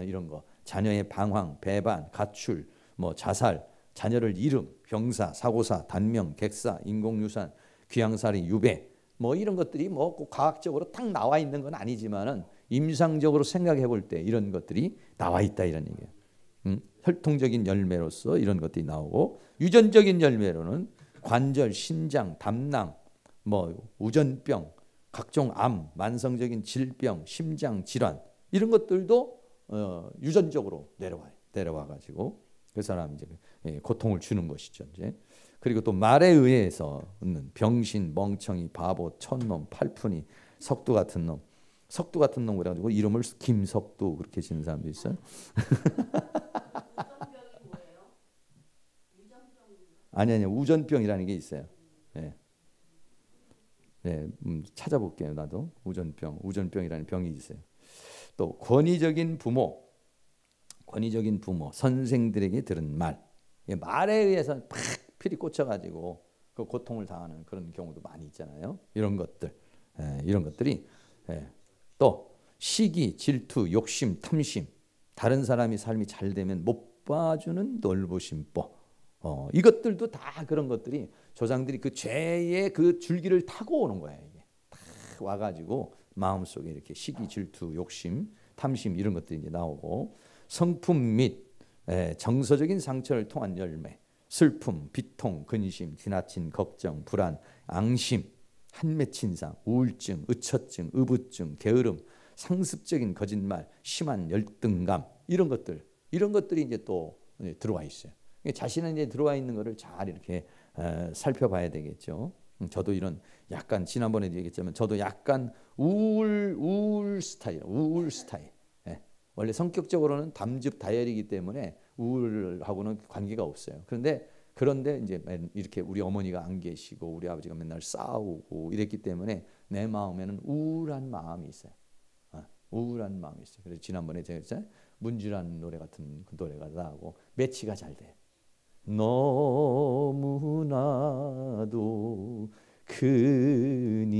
이런 거 자녀의 방황 배반 가출 뭐 자살 자녀를 잃음 병사 사고사 단명 객사 인공유산 귀양살이 유배 뭐 이런 것들이 뭐 꼭 과학적으로 딱 나와 있는 건 아니지만은 임상적으로 생각해 볼 때 이런 것들이 나와 있다 이런 얘기예요. 혈통적인 열매로서 이런 것들이 나오고 유전적인 열매로는 관절, 신장, 담낭, 뭐 우전병, 각종 암, 만성적인 질병, 심장 질환 이런 것들도 유전적으로 내려와 가지고 그 사람 이제 고통을 주는 것이죠. 이제 그리고 또 말에 의해서는 병신, 멍청이, 바보, 촌놈, 팔푼이, 석두 같은 놈 그래가지고 이름을 김석두 그렇게 지는 사람도 있어요. 아니 우전병이라는 게 있어요. 네. 네, 찾아볼게요. 나도 우전병이라는 병이 있어요. 또 권위적인 부모, 선생들에게 들은 말에 의해서 팍 필이 꽂혀가지고 그 고통을 당하는 그런 경우도 많이 있잖아요. 이런 것들이 또 시기, 질투, 욕심, 탐심, 다른 사람이 삶이 잘 되면 못 봐주는 놀부심보. 이것들도 다 그런 것들이 조상들이 그 죄의 그 줄기를 타고 오는 거예요. 이게 딱 와가지고 마음속에 이렇게 시기, 질투, 욕심, 탐심 이런 것들이 이제 나오고 성품 및 정서적인 상처를 통한 열매, 슬픔, 비통, 근심, 지나친 걱정, 불안, 앙심, 한맺힌 상, 우울증, 의처증, 의부증, 게으름, 상습적인 거짓말, 심한 열등감 이런 것들이 이제 또 들어와 있어요. 자신은 이제 들어와 있는 것을 잘 이렇게 살펴봐야 되겠죠. 저도 이런 약간 지난번에도 얘기했지만 저도 약간 우울 스타일. 예. 원래 성격적으로는 담즙 다이어리이기 때문에 우울하고는 관계가 없어요. 그런데 이제 이렇게 우리 어머니가 안 계시고 우리 아버지가 맨날 싸우고 이랬기 때문에 내 마음에는 우울한 마음이 있어요. 그래서 지난번에 제가 문주란 노래 같은 그 노래가 나오고 매치가 잘 돼. 너무나도 그님을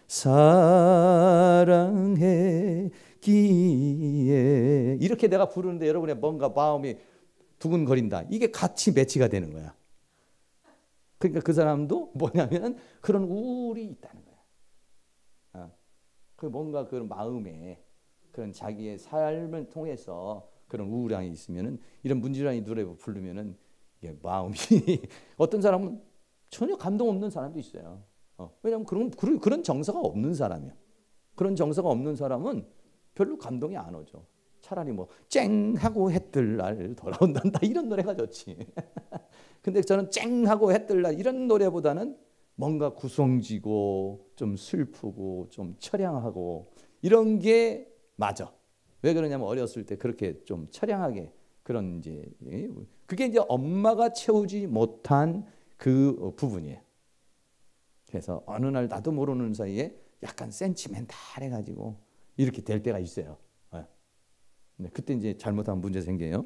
사랑했기에 이렇게 내가 부르는데 여러분의 뭔가 마음이 두근거린다. 이게 같이 매치가 되는 거야. 그러니까 그 사람도 뭐냐면 그런 우울이 있다는 거야. 그 뭔가 그런 마음에 그런 자기의 삶을 통해서 그런 우울함이 있으면은 이런 문지란이 노래 부르면은 이게 마음이 어떤 사람은 전혀 감동 없는 사람도 있어요. 왜냐하면 그런 정서가 없는 사람이야. 그런 정서가 없는 사람은 별로 감동이 안 오죠. 차라리 뭐 쨍하고 해뜰 날 돌아온단다 이런 노래가 좋지. 근데 저는 쨍하고 해뜰 날 이런 노래보다는 뭔가 구성지고 좀 슬프고 좀 처량하고 이런 게 맞아. 왜 그러냐면 어렸을 때 그렇게 좀 처량하게 그런 이제 그게 이제 엄마가 채우지 못한 그 부분이에요. 그래서 어느 날 나도 모르는 사이에 약간 센치멘탈해가지고 이렇게 될 때가 있어요. 네, 그때 이제 잘못하면 문제 생겨요.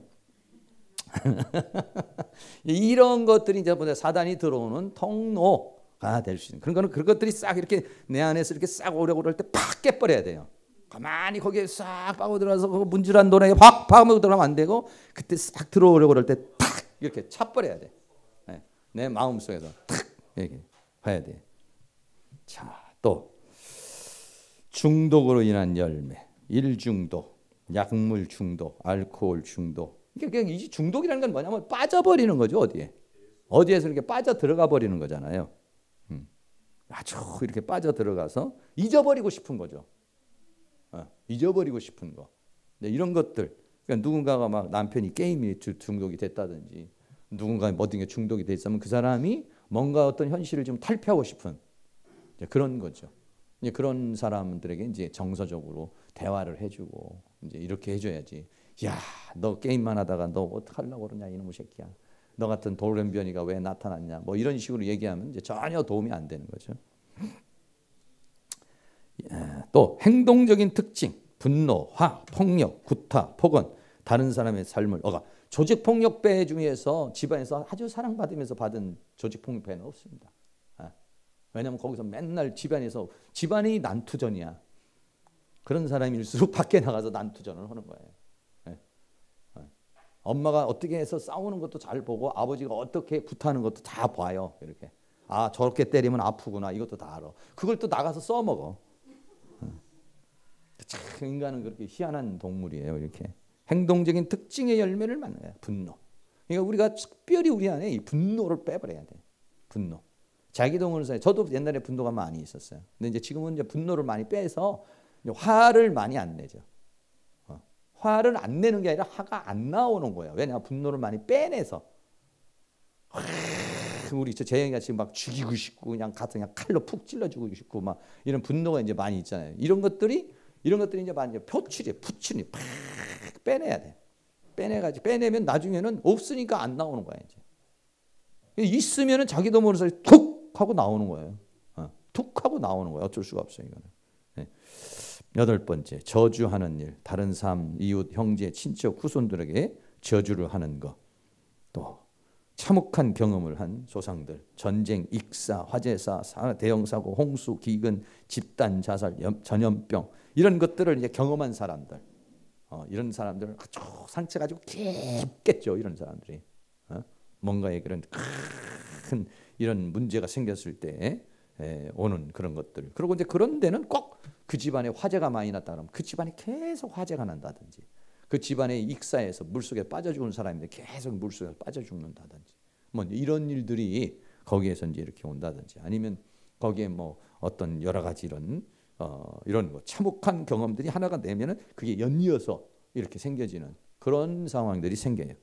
이런 것들이 이제 사단이 들어오는 통로가 될 수 있는 그런 거는 그것들이 싹 이렇게 내 안에서 이렇게 싹 오려고 그럴 때 팍 깨버려야 돼요. 가만히 거기에 싹 빠져들어서 그 문질한 노래에 확 파고 들어가면 안 되고 그때 싹 들어오려고 그럴 때 탁 이렇게 차버려야 돼. 네, 내 마음 속에서 탁 이렇게 봐야 돼. 자, 또 중독으로 인한 열매, 일중독, 약물 중독, 알코올 중독. 그러니까 이 중독이라는 건 뭐냐면 빠져버리는 거죠. 어디에서 이렇게 빠져 들어가 버리는 거잖아요. 아주 이렇게 빠져 들어가서 잊어버리고 싶은 거죠. 잊어버리고 싶은 거. 네, 이런 것들. 그러니까 누군가가 막 남편이 게임에 중독이 됐다든지 누군가 모든 게 중독이 돼 있으면 그 사람이 뭔가 어떤 현실을 좀 탈피하고 싶은 그런 거죠. 이제 그런 사람들에게 이제 정서적으로 대화를 해주고 이제 이렇게 해줘야지. 야, 너 게임만 하다가 너 어떡하려고 그러냐 이놈의 새끼야. 너 같은 돌연변이가 왜 나타났냐. 뭐 이런 식으로 얘기하면 이제 전혀 도움이 안 되는 거죠. 또 행동적인 특징, 분노, 화, 폭력, 구타, 폭언, 다른 사람의 삶을 조직폭력배 중에서 집안에서 아주 사랑받으면서 받은 조직폭력배는 없습니다. 왜냐하면 거기서 맨날 집안이 난투전이야. 그런 사람일수록 밖에 나가서 난투전을 하는 거예요. 엄마가 어떻게 해서 싸우는 것도 잘 보고 아버지가 어떻게 구타하는 것도 다 봐요. 이렇게 저렇게 때리면 아프구나 이것도 다 알아. 그걸 또 나가서 써먹어. 참 인간은 그렇게 희한한 동물이에요. 이렇게 행동적인 특징의 열매를 만나요. 분노. 그러니까 우리가 특별히 우리 안에 이 분노를 빼버려야 돼. 분노. 자기동을 사이. 저도 옛날에 분노가 많이 있었어요. 근데 이제 지금은 이제 분노를 많이 빼서 화를 많이 안 내죠. 화를 안 내는 게 아니라 화가 안 나오는 거예요. 왜냐하면 분노를 많이 빼내서. 우리 재영이가 지금 막 죽이고 싶고 그냥 가서 그냥 칼로 푹 찔러주고 싶고 막 이런 분노가 이제 많이 있잖아요. 이런 것들이 이제 많이 표출이 푸출이 팍 빼내야 돼. 빼내면 나중에는 없으니까 안 나오는 거야 이제. 있으면은 자기도 모르는 사이 툭 하고 나오는 거예요. 툭 하고 나오는 거예요. 어쩔 수가 없어요 이거는. 네. 8번째, 저주하는 일, 다른 사람, 이웃, 형제, 친척, 후손들에게 저주를 하는 것. 또 참혹한 경험을 한 조상들, 전쟁, 익사, 화재사, 대형 사고, 홍수, 기근, 집단 자살, 전염병 이런 것들을 이제 경험한 사람들, 이런 사람들은 아주 상처가 가지고 깊겠죠. 이런 사람들이 뭔가의 그런 큰 이런 문제가 생겼을 때 오는 그런 것들. 그리고 이제 그런 데는 꼭 그 집안에 화재가 많이 났다 그러면 그 집안에 계속 화재가 난다든지. 그 집안의 익사에서 물속에 빠져 죽는 사람인데 계속 물속에 빠져 죽는다든지 뭐 이런 일들이 거기에서 이제 이렇게 온다든지 아니면 거기에 뭐 어떤 여러 가지 이런 거 참혹한 경험들이 하나가 되면은 그게 연이어서 이렇게 생겨지는 그런 상황들이 생겨요.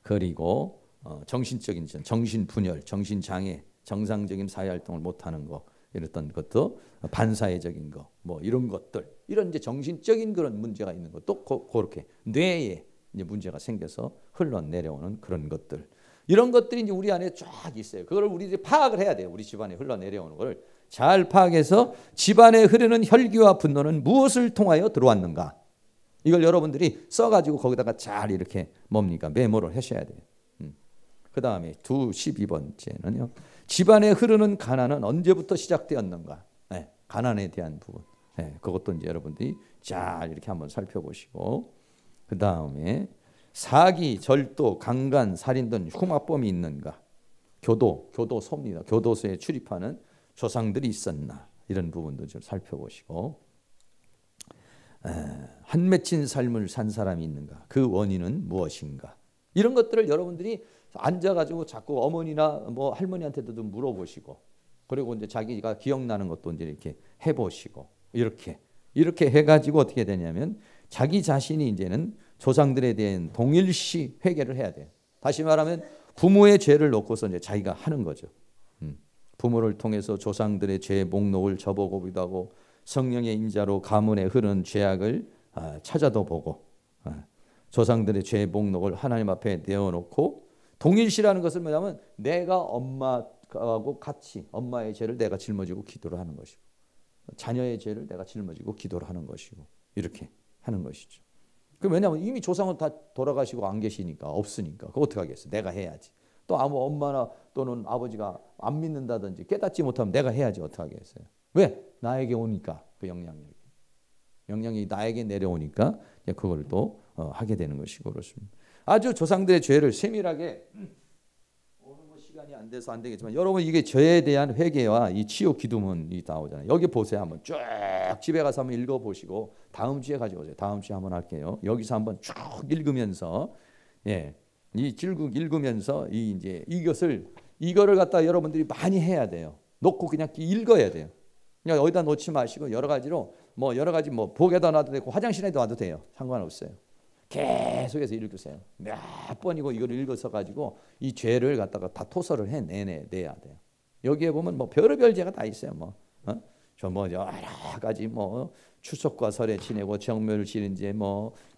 그리고 정신적인 정신분열, 정신장애, 정상적인 사회활동을 못하는 거 이랬던 것도 반사회적인 거 뭐 이런 것들 이런 이제 정신적인 그런 문제가 있는 것도 그렇게 뇌에 이제 문제가 생겨서 흘러내려오는 그런 것들 이런 것들이 이제 우리 안에 쫙 있어요. 그걸 우리들이 파악을 해야 돼요. 우리 집안에 흘러내려오는 걸 잘 파악해서 집안에 흐르는 혈기와 분노는 무엇을 통하여 들어왔는가 이걸 여러분들이 써가지고 거기다가 잘 이렇게 뭡니까 메모를 하셔야 돼요. 그 다음에 12번째는요. 집안에 흐르는 가난은 언제부터 시작되었는가? 네, 가난에 대한 부분. 네, 그것도 이제 여러분들이 잘 이렇게 한번 살펴보시고 그 다음에 사기, 절도, 강간, 살인 등 흉악범이 있는가? 교도소입니다. 교도소에 출입하는 조상들이 있었나? 이런 부분도 좀 살펴보시고, 한 맺힌 삶을 산 사람이 있는가? 그 원인은 무엇인가? 이런 것들을 여러분들이 앉아가지고 자꾸 어머니나 뭐 할머니한테도 물어보시고, 그리고 이제 자기가 기억나는 것도 이제 이렇게 해보시고, 이렇게 해가지고 어떻게 되냐면 자기 자신이 이제는 조상들에 대한 동일시 회개를 해야 돼요. 다시 말하면 부모의 죄를 놓고서 이제 자기가 하는 거죠. 부모를 통해서 조상들의 죄 목록을 접어보기도 하고, 성령의 인자로 가문에 흐르는 죄악을 찾아도 보고, 조상들의 죄 목록을 하나님 앞에 내어놓고, 동일시라는 것은 뭐냐면 내가 엄마하고 같이 엄마의 죄를 내가 짊어지고 기도를 하는 것이고, 자녀의 죄를 내가 짊어지고 기도를 하는 것이고, 이렇게 하는 것이죠. 왜냐하면 이미 조상은 다 돌아가시고 안 계시니까, 없으니까 그거 어떻게 하겠어? 내가 해야지. 또 아무 엄마나 또는 아버지가 안 믿는다든지 깨닫지 못하면 내가 해야지. 어떻게 하겠어요? 왜? 나에게 오니까, 그 영향력이 나에게 내려오니까 그걸 또 하게 되는 것이고, 그렇습니다. 아주 조상들의 죄를 세밀하게, 오늘 뭐 시간이 안 돼서 안 되겠지만, 여러분 이게 죄에 대한 회개와 이 치유 기도문이 나오잖아요. 여기 보세요. 한번 쭉 집에 가서 한번 읽어보시고 다음 주에 가져오세요. 다음 주에 한번 할게요. 여기서 한번 쭉 읽으면서, 이 쭉 읽으면서 이거를 갖다 여러분들이 많이 해야 돼요. 놓고 그냥 읽어야 돼요. 그냥 여기다 놓지 마시고 여러 가지 복에다 놔도 되고 화장실에도 놔도 돼요. 상관없어요. 계속해서 읽으세요. 몇 번이고 이걸 읽어서 가지고 이 죄를 갖다가 다 토설을 내야 돼요. 여기에 보면 뭐 별의별 죄가 다 있어요. 여러 가지 추석과 설에 지내고 정묘를 지는 죄,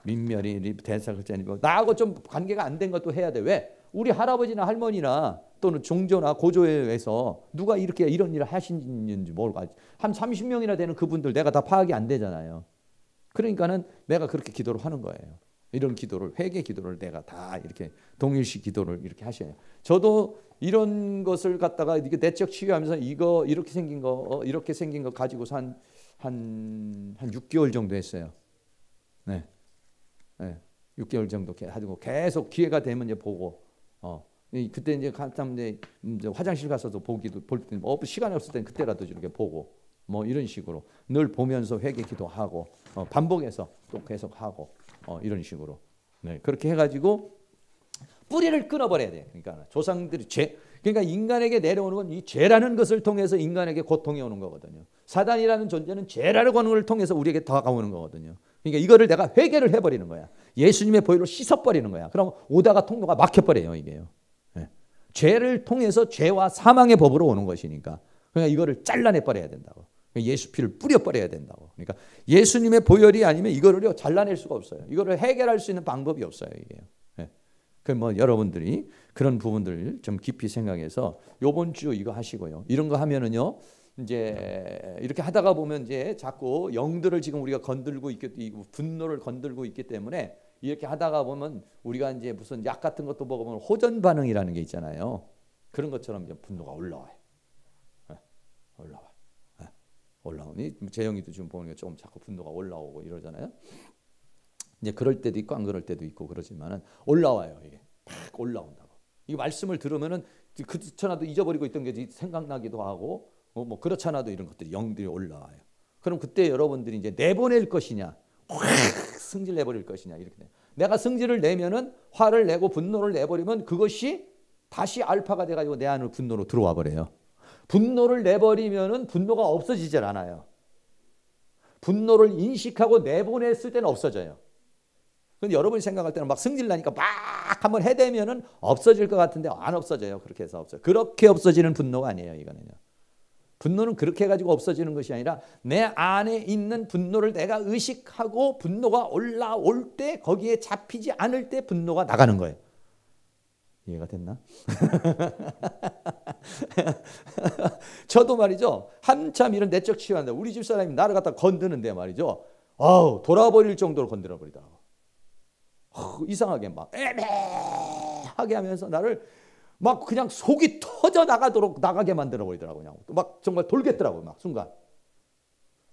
민멸이 대사글자니 나하고 좀 관계가 안 된 것도 해야 돼. 왜? 우리 할아버지나 할머니나 또는 종조나 고조에서 누가 이렇게 이런 일을 하시는지 모르고 한 30명이나 되는 그분들 내가 다 파악이 안 되잖아요. 그러니까는 내가 그렇게 기도를 하는 거예요. 이런 기도를, 회개 기도를 내가 다 이렇게 동일시 기도를 이렇게 하셔요. 저도 이런 것을 갖다가 이게 내적 치유하면서 이렇게 생긴 거 가지고서 한 6개월 정도 했어요. 네. 6개월 정도 가지고 계속 기회가 되면 이제 보고, 그때 이제 화장실 가서도 볼 때, 시간이 없을 땐 그때라도 이렇게 보고, 이런 식으로 늘 보면서 회개 기도하고, 반복해서 또 계속 하고, 이런 식으로. 그렇게 해가지고 뿌리를 끊어버려야 돼요. 그러니까 조상들이 그러니까 인간에게 내려오는 건 이 죄라는 것을 통해서 인간에게 고통이 오는 거거든요. 사단이라는 존재는 죄라고 하는 걸 통해서 우리에게 다가오는 거거든요. 그러니까 이거를 내가 회개를 해버리는 거야. 예수님의 보혈로 씻어버리는 거야. 그럼 오다가 통로가 막혀버려요, 이게요. 죄를 통해서 죄와 사망의 법으로 오는 것이니까. 그러니까 이거를 잘라내버려야 된다고. 예수 피를 뿌려버려야 된다고. 그러니까 예수님의 보혈이 아니면 이거를 잘라낼 수가 없어요. 이거를 해결할 수 있는 방법이 없어요, 이게요. 여러분들이 그런 부분들 좀 깊이 생각해서 요번 주 이거 하시고요. 이런 거 하면은요, 이제 이렇게 하다가 보면 이제 자꾸 영들을 지금 우리가 건들고 분노를 건들고 있기 때문에 이렇게 하다가 보면 우리가 이제 무슨 약 같은 것도 먹으면 호전 반응이라는 게 있잖아요. 그런 것처럼 이제 분노가 올라와요. 올라오니 재영이도 지금 보니까 조금 자꾸 분노가 올라오고 이러잖아요. 이제 그럴 때도 있고 안 그럴 때도 있고 그러지만은 올라와요. 이게 팍 올라온다고. 이 말씀을 들으면은 그렇잖아도 잊어버리고 있던 게 생각나기도 하고 그렇잖아도 이런 것들이 영들이 올라와요. 그럼 그때 여러분들이 이제 내보낼 것이냐, 확 승질 내버릴 것이냐 이렇게 돼요. 내가 승질을 내면은 화를 내고 분노를 내버리면 그것이 다시 알파가 돼가지고 내 안으로 분노로 들어와 버려요. 분노를 내버리면은 분노가 없어지질 않아요. 분노를 인식하고 내보냈을 때는 없어져요. 근데 여러분이 생각할 때는 막 승질 나니까 막 한번 해대면은 없어질 것 같은데 안 없어져요. 그렇게 해서 없어요. 그렇게 없어지는 분노가 아니에요. 이거는요. 분노는 그렇게 해가지고 없어지는 것이 아니라 내 안에 있는 분노를 내가 의식하고 분노가 올라올 때 거기에 잡히지 않을 때 분노가 나가는 거예요. 이해가 됐나? 저도 말이죠. 한참 이런 내적 치유한다. 우리 집 사람이 나를 갖다 건드는데 말이죠. 돌아버릴 정도로 건드려 버리더라고. 이상하게 막 애매하게 하면서 나를 막 그냥 속이 터져 나가게 만들어 버리더라고. 그냥 막 정말 돌겠더라고. 막 순간.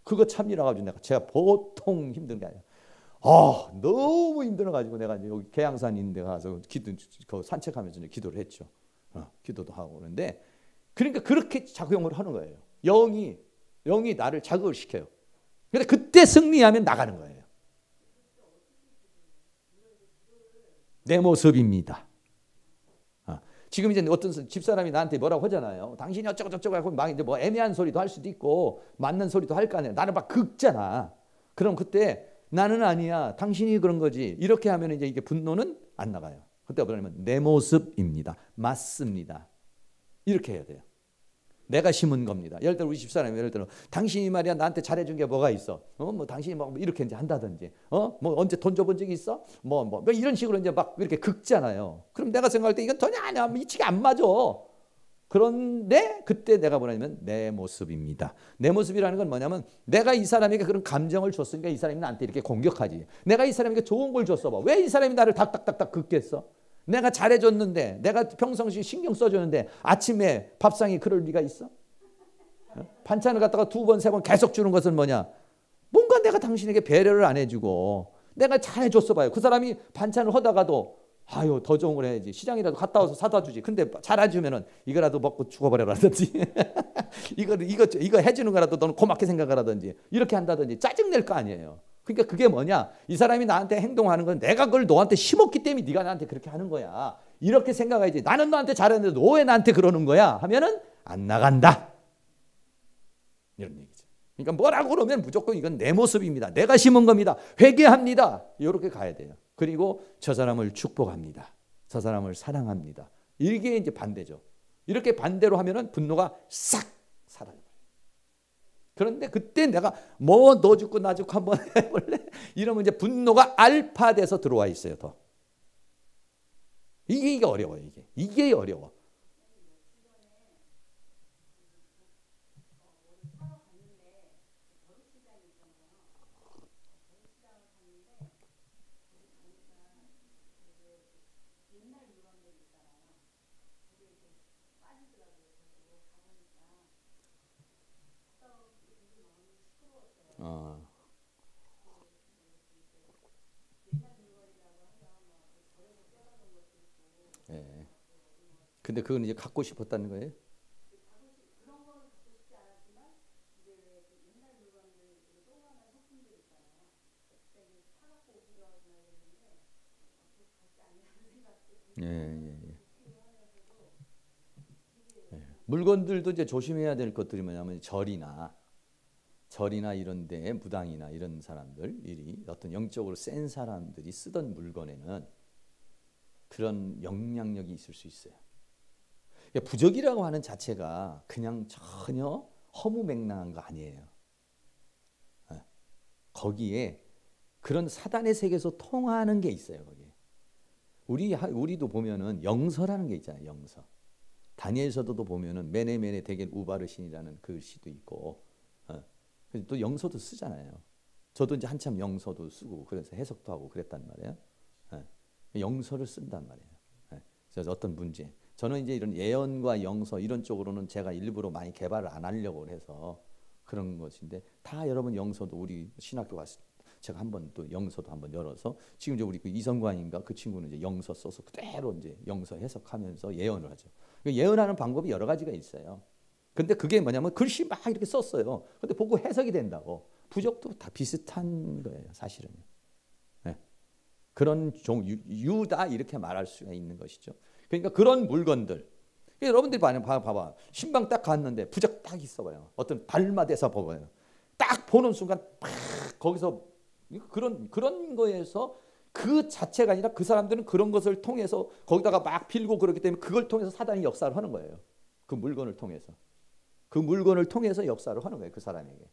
그거 참이라 가지고 제가 보통 힘든 게 아니야. 너무 힘들어가지고 내가 이제 여기 계양산 있는 데 가서 산책하면서 이제 기도를 했죠. 기도도 하고 그런데 그러니까 그렇게 작용을 하는 거예요. 영이 나를 자극을 시켜요. 근데 그때 승리하면 나가는 거예요. 내 모습입니다. 지금 이제 어떤 집사람이 나한테 뭐라고 하잖아요. 당신이 어쩌고 저쩌고 하고 막 이제 뭐 애매한 소리도 할 수도 있고 맞는 소리도 할 거 아니에요. 나는 막 긁잖아. 그럼 그때 나는 아니야. 당신이 그런 거지. 이렇게 하면 이제 이게 분노는 안 나가요. 그때 뭐냐면 내 모습입니다. 맞습니다. 이렇게 해야 돼요. 내가 심은 겁니다. 예를 들어 우리 집사람이 예를 들어 당신이 말이야 나한테 잘해준 게 뭐가 있어? 뭐 당신이 뭐 이렇게 이제 한다든지, 뭐 언제 돈 줘본 적이 있어? 뭐 이런 식으로 이제 막 이렇게 긁잖아요. 그럼 내가 생각할 때 이건 전혀 아니야. 이치가 안 맞아. 그런데 그때 내가 뭐냐면 내 모습입니다. 내 모습이라는 건 뭐냐면 내가 이 사람에게 그런 감정을 줬으니까 이 사람이 나한테 이렇게 공격하지. 내가 이 사람에게 좋은 걸 줬어 봐. 왜 이 사람이 나를 닥닥닥닥 긁겠어? 내가 잘해줬는데, 내가 평상시에 신경 써줬는데 아침에 밥상이 그럴 리가 있어? 반찬을 갖다가 2번, 3번 계속 주는 것은 뭐냐? 뭔가 내가 당신에게 배려를 안 해주고 내가 잘해줬어 봐요. 그 사람이 반찬을 하다가도 아유 더 좋은 걸 해야지. 시장이라도 갔다 와서 사다 주지. 근데 잘해주면은 이거라도 먹고 죽어버려라든지 이거 해주는 거라도 너는 고맙게 생각하라든지 이렇게 한다든지 짜증낼 거 아니에요. 그러니까 그게 뭐냐? 이 사람이 나한테 행동하는 건 내가 그걸 너한테 심었기 때문에 네가 나한테 그렇게 하는 거야. 이렇게 생각해야지. 나는 너한테 잘했는데 너 왜 나한테 그러는 거야? 하면은 안 나간다. 이런 얘기죠. 그러니까 뭐라고 그러면 무조건 이건 내 모습입니다. 내가 심은 겁니다. 회개합니다. 이렇게 가야 돼요. 그리고 저 사람을 축복합니다. 저 사람을 사랑합니다. 이게 이제 반대죠. 이렇게 반대로 하면은 분노가 싹 사라져요. 그런데 그때 내가 뭐 너 죽고 나 죽고 한번 해볼래? 이러면 이제 분노가 알파돼서 들어와 있어요. 더. 이게 어려워요. 이게 어려워. 예. 근데 그건 이제 갖고 싶었다는 거예요? 예, 예, 예. 예. 물건들도 이제 조심해야 될 것들이 뭐냐면 절이나 이런 데 무당이나 이런 사람들이 어떤 영적으로 센 사람들이 쓰던 물건에는 그런 영향력이 있을 수 있어요. 그러니까 부적이라고 하는 자체가 그냥 전혀 허무맹랑한 거 아니에요. 거기에 그런 사단의 세계에서 통하는 게 있어요. 거기에. 우리도 보면은 영서라는 게 있잖아요. 영서. 다니엘서도 보면은 메네메네 데겔 우바르신이라는 글씨도 있고, 또 영서도 쓰잖아요. 저도 이제 한참 영서도 쓰고 그래서 해석도 하고 그랬단 말이에요. 영서를 쓴단 말이에요. 그래서 어떤 문제. 저는 이제 이런 예언과 영서 이런 쪽으로는 제가 일부러 많이 개발을 안 하려고 해서 그런 것인데 다 여러분 영서도 우리 신학교 갔을 때 제가 한번 또 영서도 한번 열어서 지금 이제 우리 그 이성관인가 그 친구는 이제 영서 써서 그대로 이제 영서 해석하면서 예언을 하죠. 예언하는 방법이 여러 가지가 있어요. 근데 그게 뭐냐면 글씨 막 이렇게 썼어요. 근데 보고 해석이 된다고. 부적도 다 비슷한 거예요, 사실은. 네. 그런 유다 이렇게 말할 수가 있는 것이죠. 그러니까 그런 물건들. 여러분들이 봐봐. 신방 딱 갔는데 부적 딱 있어봐요. 어떤 발마대서 봐봐요. 딱 보는 순간 팍 거기서 그런 거에서 그 자체가 아니라 그 사람들은 그런 것을 통해서 거기다가 막 필고 그렇기 때문에 그걸 통해서 사단이 역사를 하는 거예요. 그 물건을 통해서. 그 물건을 통해서 역사를 하는 거예요. 그 사람에게.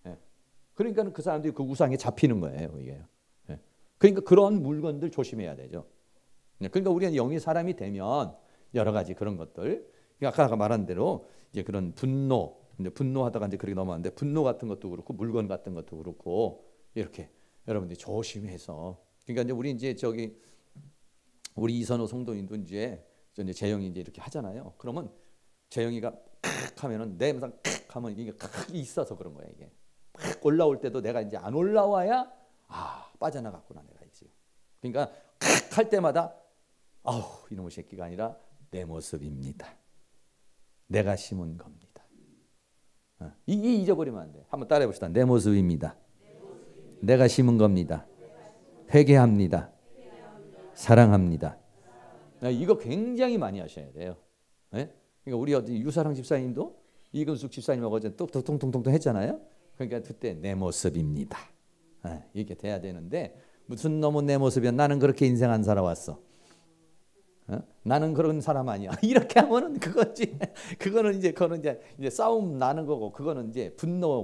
예. 그러니까 그 사람들이 그 우상에 잡히는 거예요. 이게. 예. 그러니까 그런 물건들 조심해야 되죠. 그러니까 우리가 영의 사람이 되면 여러 가지 그런 것들. 그러니까 아까 말한 대로 이제 그런 분노, 이제 분노하다가 이제 그렇게 넘어왔는데 분노 같은 것도 그렇고 물건 같은 것도 그렇고 이렇게 여러분들이 조심해서. 그러니까 이제 우리 이제 우리 이선호 성도님도 이제 재영이 이제 이렇게 하잖아요. 그러면 재영이가 칵 하면은 내 항상 칵 하면 이게 칵 있어서 그런 거야 이게. 팍 올라올 때도 내가 이제 안 올라와야 빠져나갔구나 내가 지금. 그러니까 칵 할 때마다 아우 이놈의 새끼가 아니라 내 모습입니다. 내가 심은 겁니다. 이게 잊어버리면 안 돼. 한번 따라해 봅시다. 내 모습입니다. 내가 심은 겁니다. 회개합니다. 사랑합니다. 이거 굉장히 많이 하셔야 돼요. 네? 그러니까 우리 어디 유사랑 집사님도 이근숙 집사님하고 어제 또 통통통통 했잖아요. 그러니까 그때 내 모습입니다. 이렇게 돼야 되는데 무슨 놈은 내 모습이야. 나는 그렇게 인생 안 살아왔어. 나는 그런 사람 아니야. 이렇게 하면은 그거지. 그거는 이제 싸움 나는 거고 그거는 이제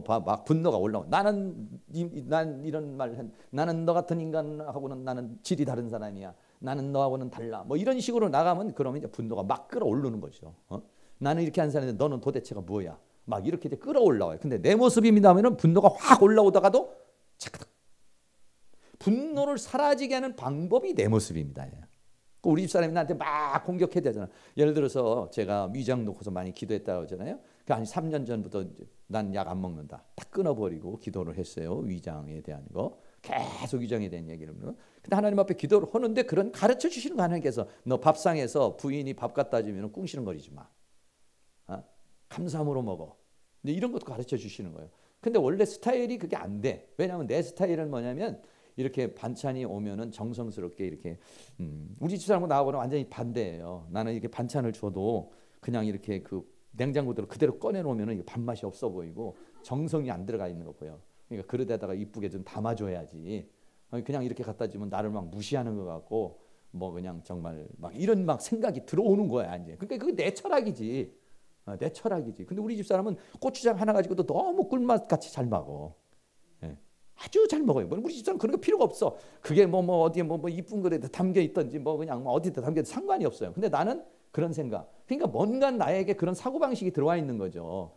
막 분노가 올라오. 난 이런 말 나는 너 같은 인간하고는 나는 질이 다른 사람이야. 나는 너하고는 달라. 뭐 이런 식으로 나가면 그러면 이제 분노가 막 끌어오르는 거죠. 나는 이렇게 한 사람인데 너는 도대체가 뭐야? 막 이렇게 이제 끌어올라와요. 근데 내 모습입니다 하면은 분노가 확 올라오다가도 착각. 분노를 사라지게 하는 방법이 내 모습입니다. 우리 집사람이 나한테 막 공격해야 되잖아. 예를 들어서 제가 위장 놓고서 많이 기도했다고 하잖아요. 한 3년 전부터 난 약 안 먹는다. 딱 끊어버리고 기도를 했어요. 위장에 대한 거. 계속 위장에 대한 얘기를. 근데 하나님 앞에 기도를 하는데 그런 가르쳐 주시는 거 하나님께서 너 밥상에서 부인이 밥 갖다 주면 꿍시렁거리지 마. 감사함으로 먹어. 근데 이런 것도 가르쳐 주시는 거예요. 근데 원래 스타일이 그게 안 돼. 왜냐하면 내 스타일은 뭐냐면 이렇게 반찬이 오면은 정성스럽게 이렇게 우리 집사람하고 나하고는 완전히 반대예요. 나는 이렇게 반찬을 줘도 그냥 이렇게 그 냉장고대로 그대로 꺼내 놓으면은 밥맛이 없어 보이고 정성이 안 들어가 있는 거 보여. 그러니까 그릇에다가 이쁘게 좀 담아줘야지. 그냥 이렇게 갖다 주면 나를 막 무시하는 것 같고 뭐 그냥 정말 막 이런 막 생각이 들어오는 거야 이제. 그러니까 그게 내 철학이지. 내 철학이지. 근데 우리 집사람은 고추장 하나 가지고도 너무 꿀맛 같이 잘 먹어. 아주 잘 먹어요. 우리 집사람 그런 거 필요가 없어. 그게 뭐 어디에 뭐 이쁜 거에 담겨 있던지 뭐 그냥 뭐 어디다 담겨 상관이 없어요. 근데 나는 그런 생각. 그러니까 뭔가 나에게 그런 사고 방식이 들어와 있는 거죠.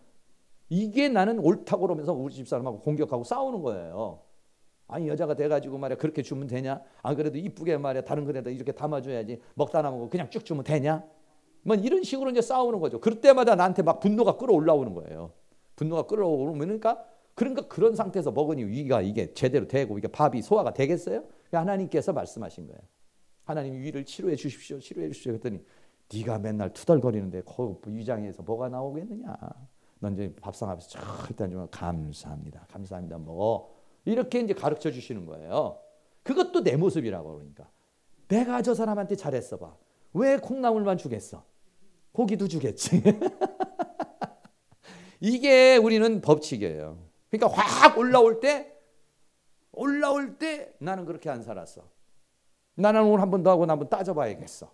이게 나는 옳다고 그러면서 우리 집사람하고 공격하고 싸우는 거예요. 아니 여자가 돼가지고 말이야 그렇게 주면 되냐? 안 그래도 이쁘게 말이야 다른 거에다 이렇게 담아줘야지. 먹다 남고 그냥 쭉 주면 되냐? 뭐 이런 식으로 이제 싸우는 거죠. 그럴 때마다 나한테 막 분노가 끌어올라오는 거예요. 분노가 끌어오르니까 그러니까 그런 상태에서 먹으니 위가 이게 제대로 되고 이게 밥이 소화가 되겠어요? 하나님께서 말씀하신 거예요. 하나님 위를 치료해 주십시오. 치료해 주십시오. 그랬더니 네가 맨날 투덜거리는데 그 위장에서 뭐가 나오겠느냐. 넌 이제 밥상 앞에서 일단 좀 감사합니다. 감사합니다. 먹어. 이렇게 이제 가르쳐 주시는 거예요. 그것도 내 모습이라고 그러니까. 내가 저 사람한테 잘했어 봐. 왜 콩나물만 주겠어? 고기도 주겠지. 이게 우리는 법칙이에요. 그러니까 확 올라올 때 나는 그렇게 안 살았어. 나는 오늘 한 번 더 하고 한번 따져봐야겠어.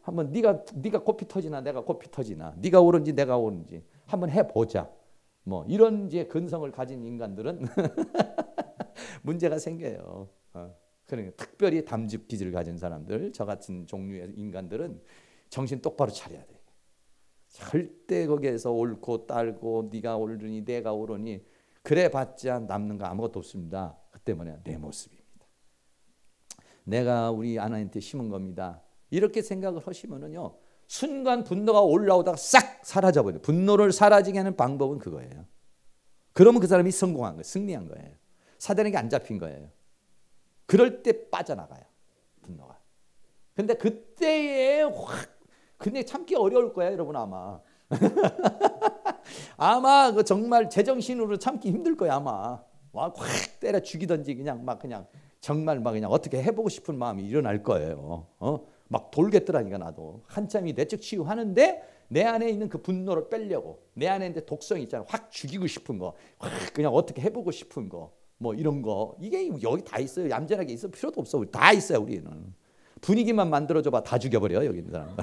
한번 네가 코피 터지나 내가 코피 터지나 네가 옳은지 내가 옳은지 한번 해보자. 뭐 이런 이제 근성을 가진 인간들은 문제가 생겨요. 그러니까 특별히 담즙 기질을 가진 사람들, 저 같은 종류의 인간들은 정신 똑바로 차려야 돼. 절대 거기에서 옳고 딸고 네가 옳으니 내가 옳으니 그래봤자 남는 거 아무것도 없습니다. 그 때문에 내 모습입니다. 내가 우리 아내한테 심은 겁니다. 이렇게 생각을 하시면은요 순간 분노가 올라오다가 싹 사라져버려요. 분노를 사라지게 하는 방법은 그거예요. 그러면 그 사람이 성공한 거예요. 승리한 거예요. 사단에게 안 잡힌 거예요. 그럴 때 빠져나가요. 분노가. 근데 그때에 확 근데 참기 어려울 거야 여러분 아마. 아마 그 정말 제정신으로 참기 힘들 거야 아마. 확 때려 죽이든지 그냥 정말 막 그냥 어떻게 해보고 싶은 마음이 일어날 거예요. 막 돌겠더라니까 나도. 한참이 내적 치유하는데 내 안에 있는 그 분노를 빼려고 내 안에 있는 독성이 있잖아. 확 죽이고 싶은 거, 확 그냥 어떻게 해보고 싶은 거, 뭐 이런 거 이게 여기 다 있어요. 얌전하게 있을 필요도 없어. 다 있어요 우리는. 분위기만 만들어줘봐 다 죽여버려 여기 있는 사람.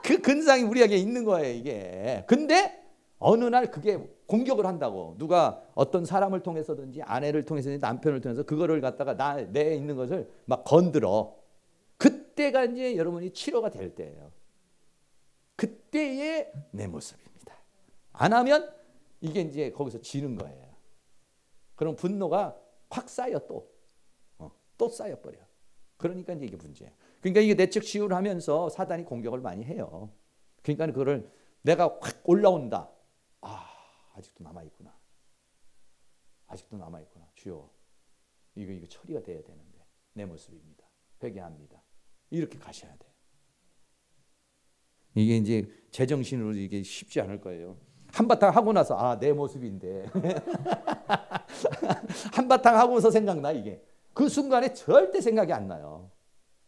그 근상이 우리에게 있는 거예요 이게. 근데 어느 날 그게 공격을 한다고. 누가 어떤 사람을 통해서든지 아내를 통해서든지 남편을 통해서 그거를 갖다가 내 있는 것을 막 건드려. 그때가 이제 여러분이 치료가 될 때예요. 그때의 내 모습입니다. 안 하면 이게 이제 거기서 지는 거예요. 그럼 분노가 확 쌓여 또 쌓여버려. 그러니까 이제 이게 문제예요. 그러니까 이게 내적 치유를 하면서 사단이 공격을 많이 해요. 그러니까 그거를 내가 확 올라온다. 아직도 남아있구나. 아직도 남아 있구나. 주여, 이거 처리가 돼야 되는데 내 모습입니다. 회개합니다. 이렇게 가셔야 돼요. 이게 이제 제정신으로 이게 쉽지 않을 거예요. 한바탕 하고 나서 내 모습인데 한바탕 하고서 생각나. 이게 그 순간에 절대 생각이 안 나요.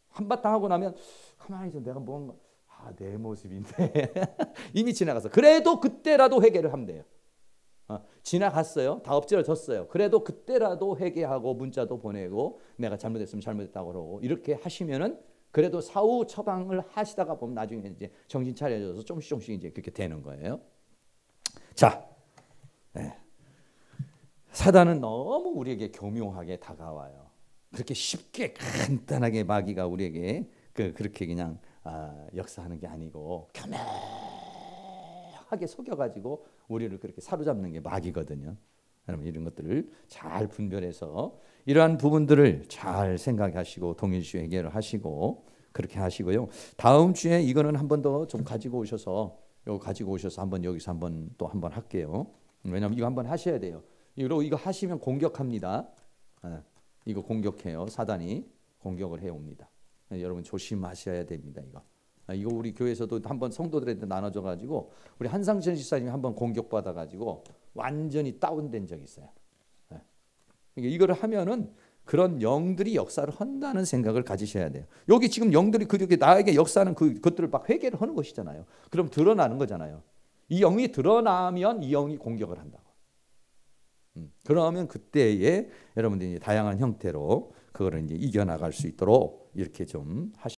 한바탕 하고 나면 가만히 있어, 내가 뭔가 내 모습인데 이미 지나가서. 그래도 그때라도 회개를 하면 돼요. 지나갔어요. 다 엎질러졌어요. 그래도 그때라도 회개하고 문자도 보내고 내가 잘못했으면 잘못했다고 그러고 이렇게 하시면은 그래도 사후 처방을 하시다가 보면 나중에 이제 정신 차려져서 조금씩 이제 그렇게 되는 거예요. 자, 네. 사단은 너무 우리에게 교묘하게 다가와요. 그렇게 쉽게 간단하게 마귀가 우리에게 그렇게 그냥 역사하는 게 아니고 교묘하게 속여가지고 우리를 그렇게 사로잡는 게 마귀거든요. 여러분 이런 것들을 잘 분별해서 이러한 부분들을 잘 생각하시고 동일시 해결을 하시고 그렇게 하시고요. 다음 주에 이거는 한 번 더 좀 가지고 오셔서 한번 여기서 한번 또 한번 할게요. 왜냐하면 이거 한번 하셔야 돼요. 이거 하시면 공격합니다. 이거 공격해요. 사단이 공격을 해옵니다. 여러분 조심하셔야 됩니다. 이거 우리 교회에서도 한번 성도들한테 나눠줘 가지고 우리 한상천 집사님이 한번 공격받아 가지고 완전히 다운된 적이 있어요. 이거를 하면은 그런 영들이 역사를 한다는 생각을 가지셔야 돼요. 여기 지금 영들이 그렇게 나에게 역사하는 그것들을 막 회개를 하는 것이잖아요. 그럼 드러나는 거잖아요. 이 영이 드러나면 이 영이 공격을 한다고. 그러면 그때에 여러분들이 다양한 형태로 그거를 이제 이겨나갈 수 있도록 이렇게 좀 하시.